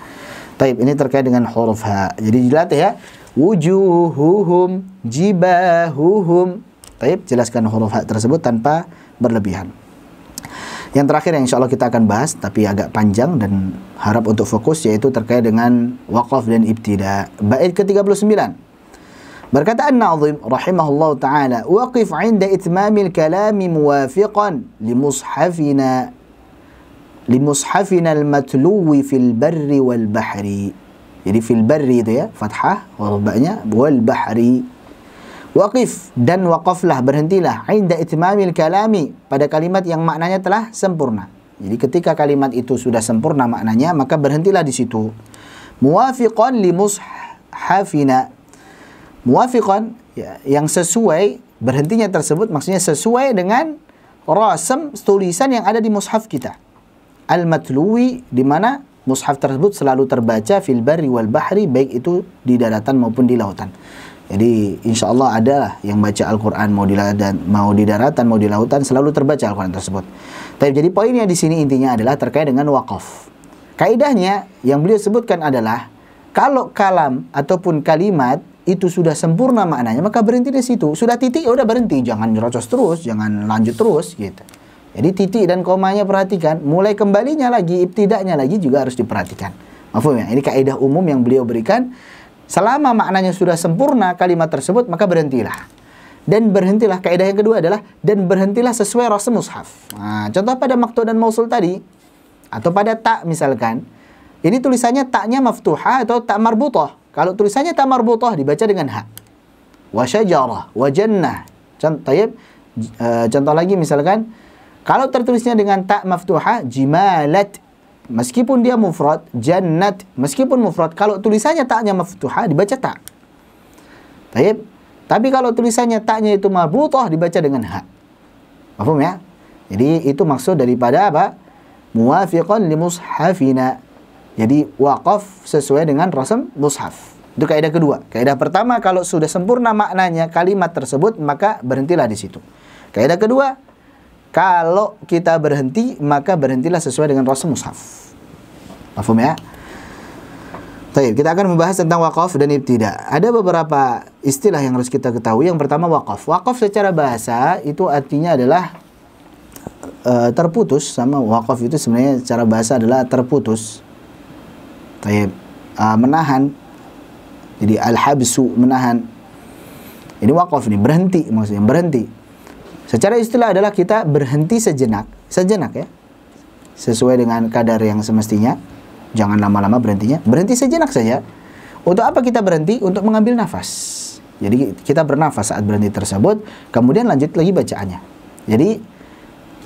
Taib, ini terkait dengan huruf ha. Jadi dilatih ya. Wujuhuhum, jibahuhum. Taib, jelaskan huruf ha tersebut tanpa berlebihan. Yang terakhir yang insya Allah kita akan bahas, tapi agak panjang dan harap untuk fokus, yaitu terkait dengan waqaf dan ibtida. Bait ke-39. Berkata An-Nazim rahimahullah ta'ala, waqif 'inda itmamil kalami muwafiqan limushafina al-matluwi fil barri wal bahri. Jadi fil barri itu ya, fathah huruf ba-nya, wal bahri. Waqif, dan waqaflah, berhentilah, 'inda itmamil kalami, pada kalimat yang maknanya telah sempurna. Jadi ketika kalimat itu sudah sempurna maknanya, maka berhentilah di situ. Muwafiqan limushafina. Muwafiqan, ya, yang sesuai, berhentinya tersebut maksudnya sesuai dengan rasam tulisan yang ada di mushaf kita. Al-matluwi, di mana mushaf tersebut selalu terbaca fil barri wal bahri, baik itu di daratan maupun di lautan. Jadi insya Allah ada yang baca Al-Quran mau di daratan mau di lautan, selalu terbaca Al-Quran tersebut. Tapi jadi poinnya di sini intinya adalah terkait dengan waqaf. Kaidahnya yang beliau sebutkan adalah kalau kalam ataupun kalimat itu sudah sempurna maknanya, maka berhenti di situ. Sudah titik, ya udah berhenti, jangan nyerocos terus, jangan lanjut terus gitu. Jadi titik dan komanya perhatikan, mulai kembalinya lagi, ibtidanya lagi juga harus diperhatikan. Mafhum ya? Ini kaidah umum yang beliau berikan. Selama maknanya sudah sempurna kalimat tersebut, maka berhentilah. Dan berhentilah, kaidah yang kedua adalah dan berhentilah sesuai rasam mushaf. Nah, contoh pada maqtu dan mausul tadi, atau pada ta misalkan, ini tulisannya taknya maftuhah atau tak marbutah. Kalau tulisannya ta marbutah dibaca dengan ha. Wa syajarah, wa jannah. Contoh lagi misalkan, kalau tertulisnya dengan ta maftuhah, jimalat. Meskipun dia mufrad, jannat. Meskipun mufrad, kalau tulisannya taknya maftuhah dibaca ta. Tapi kalau tulisannya taknya itu marbutah dibaca dengan ha. Paham ya? Jadi itu maksud daripada apa? Muwafiqan limushafina. Jadi waqaf sesuai dengan rasam mushaf. Itu kaidah kedua. Kaidah pertama, kalau sudah sempurna maknanya kalimat tersebut, maka berhentilah di situ. Kaidah kedua, kalau kita berhenti, maka berhentilah sesuai dengan rasam mushaf. Paham ya? Baik, kita akan membahas tentang waqaf dan ibtida. Ada beberapa istilah yang harus kita ketahui. Yang pertama waqaf. Waqaf secara bahasa itu artinya adalah terputus. Sama waqaf itu sebenarnya secara bahasa adalah terputus. Menahan. Jadi al-habsu, menahan. Ini waqaf nih, berhenti maksudnya, berhenti. Secara istilah adalah kita berhenti sejenak ya. Sesuai dengan kadar yang semestinya. Jangan lama-lama berhentinya. Berhenti sejenak saja. Untuk apa kita berhenti? Untuk mengambil nafas. Jadi kita bernafas saat berhenti tersebut, kemudian lanjut lagi bacaannya. Jadi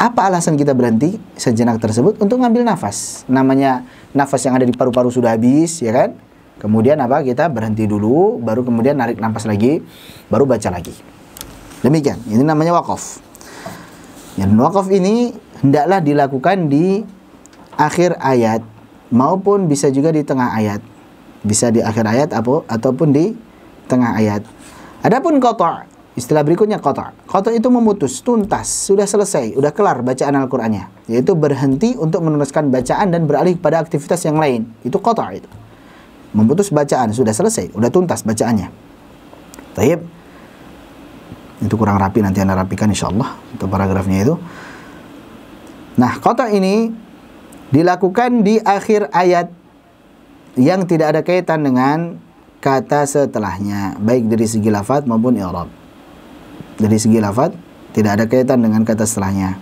apa alasan kita berhenti sejenak tersebut? Untuk mengambil nafas. Namanya nafas yang ada di paru-paru sudah habis, ya kan? Kemudian apa? Kita berhenti dulu, baru kemudian narik nafas lagi, baru baca lagi. Demikian. Ini namanya wakaf. Yang wakaf ini hendaklah dilakukan di akhir ayat maupun bisa juga di tengah ayat. Bisa di akhir ayat ataupun di tengah ayat. Adapun qata', istilah berikutnya qata'. Qata' itu memutus, tuntas, sudah selesai, sudah kelar bacaan Al-Qur'annya, yaitu berhenti untuk meneruskan bacaan dan beralih pada aktivitas yang lain. Itu qata' itu. Memutus bacaan, sudah selesai, sudah tuntas bacaannya. Baik. Itu kurang rapi, nanti Anda rapikan insyaallah untuk paragrafnya itu. Nah, qata' ini dilakukan di akhir ayat yang tidak ada kaitan dengan kata setelahnya, baik dari segi lafaz maupun i'rab. Dari segi lafaz tidak ada kaitan dengan kata setelahnya.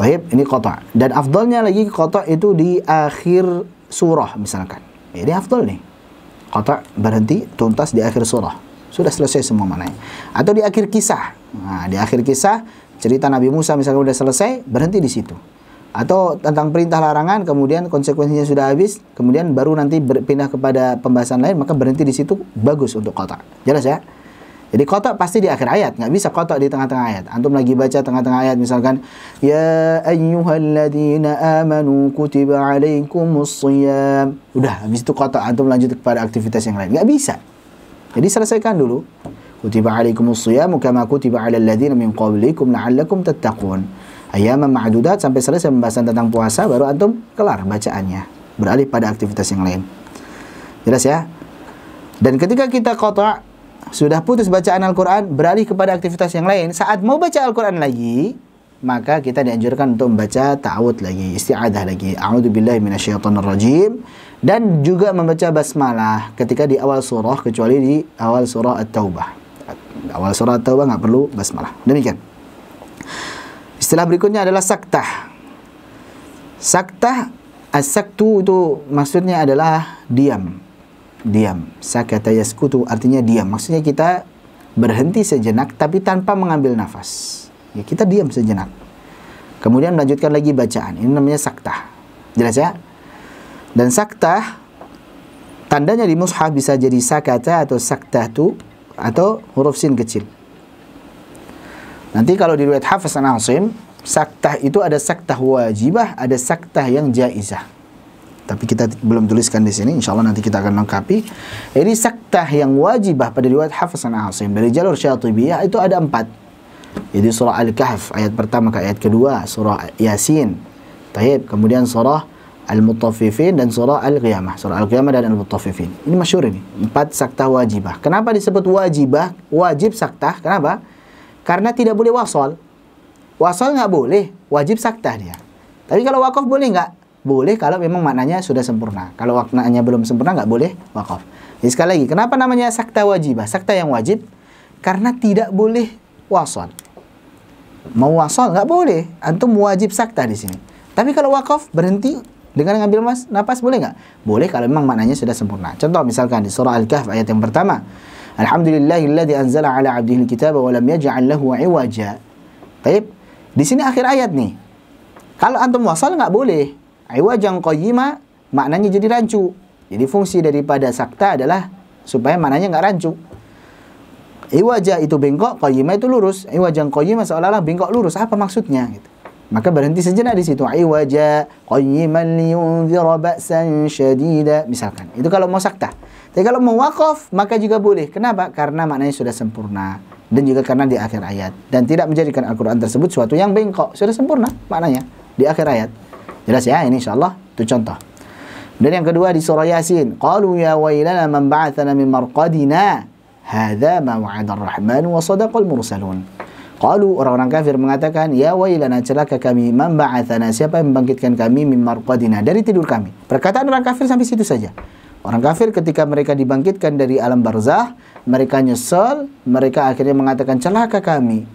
Baik, ini qata'. Dan afdalnya lagi qata' itu di akhir surah misalkan. Ini afdal nih. Qata' berhenti tuntas di akhir surah. Sudah selesai semua maknanya. Atau di akhir kisah. Nah, di akhir kisah cerita Nabi Musa misalkan sudah selesai, berhenti di situ. Atau tentang perintah larangan, kemudian konsekuensinya sudah habis, kemudian baru nanti berpindah kepada pembahasan lain, maka berhenti di situ bagus untuk qata'. Jelas ya? Jadi qata' pasti di akhir ayat, nggak bisa qata' di tengah-tengah ayat. Antum lagi baca tengah-tengah ayat misalkan, ya ayyuhalladzina amanu kutiba alaikumus shiyam. Udah, habis itu qata', antum lanjut kepada aktivitas yang lain. Nggak bisa. Jadi selesaikan dulu. Kutiba alaikumus shiyam kama kutiba alal ladzina min qablikum la'allakum tattaqun. Ayyaman ma'dudat sampai selesai pembahasan tentang puasa, baru antum kelar bacaannya, beralih pada aktivitas yang lain. Jelas ya? Dan ketika kita qata', sudah putus bacaan Al-Quran, beralih kepada aktivitas yang lain, saat mau baca Al-Quran lagi, maka kita dianjurkan untuk membaca ta'awud lagi, isti'adah lagi, a'udzubillahi minasyaitonirrajim, dan juga membaca basmalah ketika di awal surah, kecuali di awal surah At-Taubah. Awal surah At-Taubah nggak perlu basmalah. Demikian. Istilah berikutnya adalah saktah. Saktah, as-saktu itu maksudnya adalah diam. Diam. Sakata yaskutu artinya diam. Maksudnya kita berhenti sejenak tapi tanpa mengambil nafas. Ya, kita diam sejenak. Kemudian melanjutkan lagi bacaan. Ini namanya saktah. Jelas ya? Dan saktah tandanya di mushaf bisa jadi sakata atau saktahtu atau huruf sin kecil. Nanti kalau di riwayat Hafiz an Asim, saktah itu ada saktah wajibah, ada saktah yang jaizah. Tapi kita belum tuliskan di sini, insyaallah nanti kita akan lengkapi. Jadi saktah yang wajibah pada riwayat Hafiz an Asim dari jalur Syatibiyah itu ada 4. Jadi surah Al-Kahf ayat pertama ke ayat kedua, surah Yasin, Taib, kemudian surah Al-Mutaffifin dan surah Al-Qiyamah, surah Al-Qiyamah dan Al-Mutaffifin. Ini masyhur ini, 4 saktah wajibah. Kenapa disebut wajibah? Wajib saktah, kenapa? Karena tidak boleh wasol. Wasol nggak boleh, wajib saktah dia. Tapi kalau wakaf boleh nggak? Boleh kalau memang maknanya sudah sempurna. Kalau maknanya belum sempurna nggak boleh wakaf. Jadi sekali lagi, kenapa namanya saktah wajibah? Saktah yang wajib karena tidak boleh wasol. Mau wasol nggak boleh. Antum wajib saktah di sini. Tapi kalau wakaf berhenti dengan ngambil napas boleh nggak? Boleh kalau memang maknanya sudah sempurna. Contoh misalkan di surah Al-Kahf ayat yang pertama. Alhamdulillahilladzi anzala ala 'abdihi al-kitaba wa lam yaj'al lahu 'iwaja. Baik. Di sini akhir ayat nih. Kalau antum wasal nggak boleh. 'Iwajan qayyima maknanya jadi rancu. Jadi fungsi daripada sakta adalah supaya maknanya nggak rancu. 'Iwaja itu bengkok, qayyima itu lurus. 'Iwajan qayyima seolah-olah bengkok lurus. Apa maksudnya gitu. Maka berhenti sejenak di situ. 'Iwaja qayyiman liyunzira ba'san syadida misalkan. Itu kalau mau sakta. Tapi kalau mau wakaf, maka juga boleh. Kenapa? Karena maknanya sudah sempurna. Dan juga karena di akhir ayat. Dan tidak menjadikan Al-Quran tersebut suatu yang bengkok. Sudah sempurna maknanya di akhir ayat. Jelas ya? Ini insyaAllah itu contoh. Dan yang kedua di surah Yasin. Qalu ya wailana man ba'athana min marqadina. Hadha ma wa'ada ar-Rahman wa sadaqal mursalun. Qalu orang-orang kafir mengatakan, ya wailana celaka kami, man ba'athana siapa yang membangkitkan kami min marqadina dari tidur kami. Perkataan orang kafir sampai situ saja. Orang kafir ketika mereka dibangkitkan dari alam barzah, mereka nyesel, mereka akhirnya mengatakan celaka kami.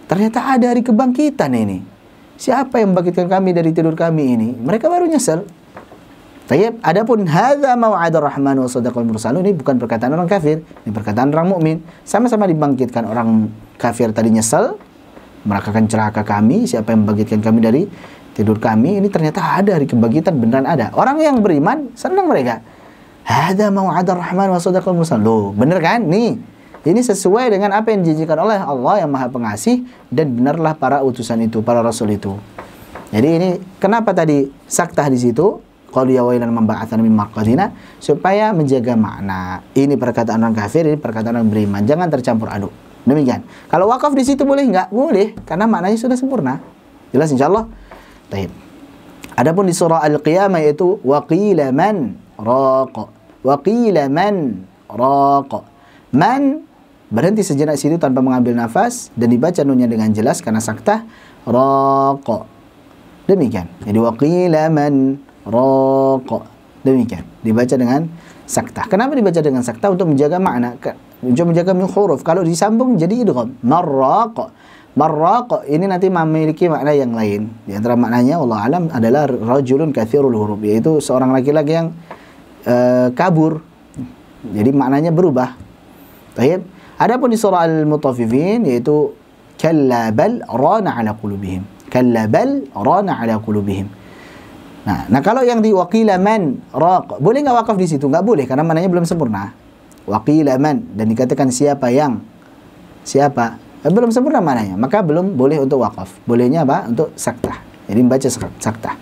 Ternyata ada hari kebangkitan ini. Siapa yang membangkitkan kami dari tidur kami ini? Mereka baru nyesel. Tayyib, adapun hadza mau'adur rahman wa sadaqal mursalun ini bukan perkataan orang kafir, ini perkataan orang mukmin. Sama-sama dibangkitkan. Orang kafir tadi nyesel, mereka akan celaka kami, siapa yang membangkitkan kami dari tidur kami? Ini ternyata ada hari kebangkitan, beneran ada. Orang yang beriman senang mereka. Hadza mau'adar rahman wa sadaqal mursal. Loh, bener kan? Nih, ini sesuai dengan apa yang dijanjikan oleh Allah yang Maha Pengasih, dan benarlah para utusan itu, para rasul itu. Jadi ini kenapa tadi saktah di situ? Qalu ya wailana man ba'atsana min marqadina, supaya menjaga makna. Ini perkataan orang kafir, ini perkataan orang beriman. Jangan tercampur aduk. Demikian. Kalau wakaf di situ boleh nggak? Boleh, karena maknanya sudah sempurna. Jelas insyaallah. Baik. Adapun di surah Al-Qiyamah yaitu waqila man raqa. Waqila man raqa. Man berhenti sejenak situ tanpa mengambil nafas dan dibaca nunnya dengan jelas karena saktah. Raqa. Demikian. Jadi waqila man raqa. Demikian. Dibaca dengan saktah. Kenapa dibaca dengan saktah? Untuk menjaga makna, untuk menjaga huruf. Kalau disambung jadi idgham. Marraqa. Marraqa ini nanti memiliki makna yang lain. Di antara maknanya Allah alam adalah rajulun katsirul huruf, yaitu seorang laki-laki yang kabur. Jadi maknanya berubah. Baik. Adapun di surah Al-Mutaffifin yaitu kalla bal rana ala qulubihim. Kalla bal rana ala qulubihim. Nah, kalau yang di waqila man raq, boleh nggak wakaf di situ? Nggak boleh karena maknanya belum sempurna. Waqila man, dan dikatakan siapa yang, siapa, belum sempurna maknanya, maka belum boleh untuk wakaf. Bolehnya apa? Untuk saktah. Jadi membaca saktah.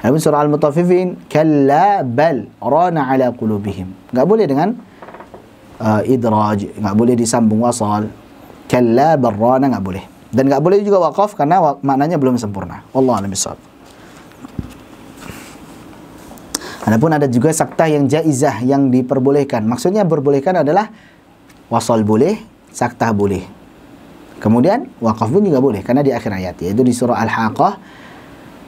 Dalam surah Al-Mutaffifin kalla bal rana ala qulubihim. Nggak boleh dengan idraj, nggak boleh disambung wasal. Kalla bal rana nggak boleh. Dan nggak boleh juga wakaf karena maknanya belum sempurna. Wallahu a'lam bishawab. Adapun ada juga saktah yang jaizah yang diperbolehkan. Maksudnya berbolehkan adalah wasal boleh, saktah boleh. Kemudian wakaf pun juga boleh karena di akhir ayat, yaitu di surah Al-Haqqah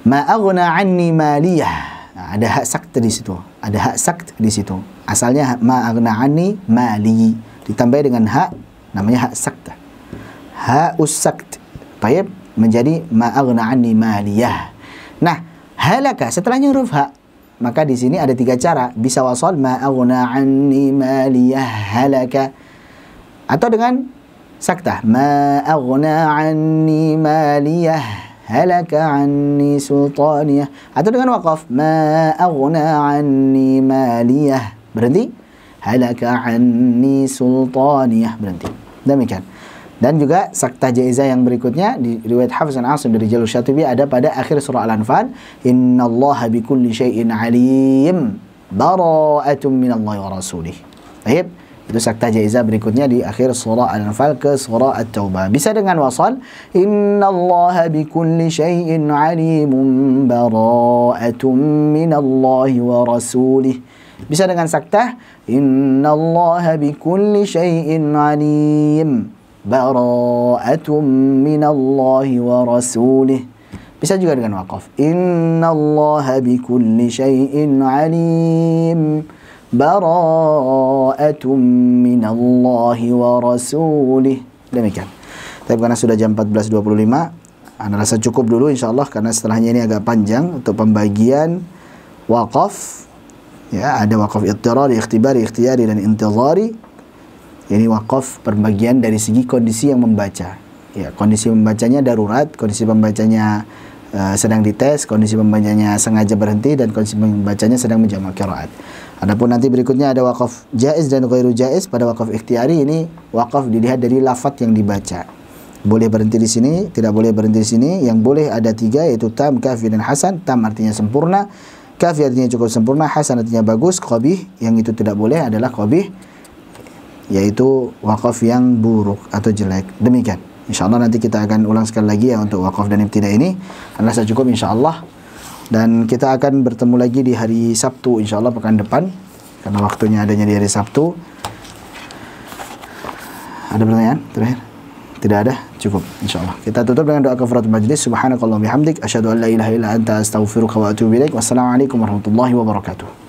ma aghna anni maliyah. Nah, ada hak sakt di situ. Ada hak sakt di situ. Asalnya ma aghna anni mali, ditambah dengan hak, namanya hak sakt. Ha'us sakt. Baik, menjadi ma aghna anni maliyah. Nah, halaka setelahnya huruf ha. Maka di sini ada tiga cara, bisa wasal ma aghna anni maliyah halaka, atau dengan saktah ma aghna anni maliyah halaka anni sultaniyah, atau dengan waqaf ma aghna anni maliyah berhenti halaka anni sultaniyah berhenti. Demikian. Dan juga saktah jaizah yang berikutnya di riwayat Hafs dan Asim dari Jalul Syatibi ada pada akhir surah Al-Anfal, innallaha bikulli syai'in alim bara'atun minallahi wa rasulih. Baik, itu saktah jaizah berikutnya di akhir surah Al-Anfal ke surah At-Taubah. Bisa dengan wasal innallaha bikulli syai'in alimun bara'atun minallahi wa rasulih. Bisa dengan saktah innallaha bikulli syai'in alim bara'atun minallahi wa rasulih. Bisa juga dengan waqaf innallaha bikulli syai'in alim bara'atun minallahi wa rasulih. Demikian. Tapi karena sudah jam 14.25, Anda rasa cukup dulu insyaallah, karena setelahnya ini agak panjang untuk pembagian waqaf. Ya, ada waqaf ittirari, ikhtibari, ikhtiyari, dan intizari. Ini wakaf pembagian dari segi kondisi yang membaca. Ya, kondisi membacanya darurat, kondisi pembacanya sedang dites, kondisi pembacanya sengaja berhenti, dan kondisi pembacanya sedang menjamak qiraat. Adapun nanti berikutnya ada wakaf jaiz dan ghairu jaiz. Pada wakaf ikhtiyari ini wakaf dilihat dari lafaz yang dibaca. Boleh berhenti di sini, tidak boleh berhenti di sini. Yang boleh ada tiga, yaitu tam, kafi, dan hasan. Tam artinya sempurna, kafi artinya cukup sempurna, hasan artinya bagus, qabih yang itu tidak boleh adalah qabih, yaitu wakaf yang buruk atau jelek. Demikian. InsyaAllah nanti kita akan ulang sekali lagi ya untuk wakaf dan ibtidah ini. Rasa cukup insyaAllah. Dan kita akan bertemu lagi di hari Sabtu insyaAllah pekan depan, karena waktunya adanya di hari Sabtu. Ada pertanyaan terakhir? Tidak ada? Cukup insyaAllah. Kita tutup dengan doa kafaratul majlis. Subhanakallah bihamdik, asyhadu an la ilaha illa anta astaghfiruka wa atubu ilaik. Wassalamualaikum warahmatullahi wabarakatuh.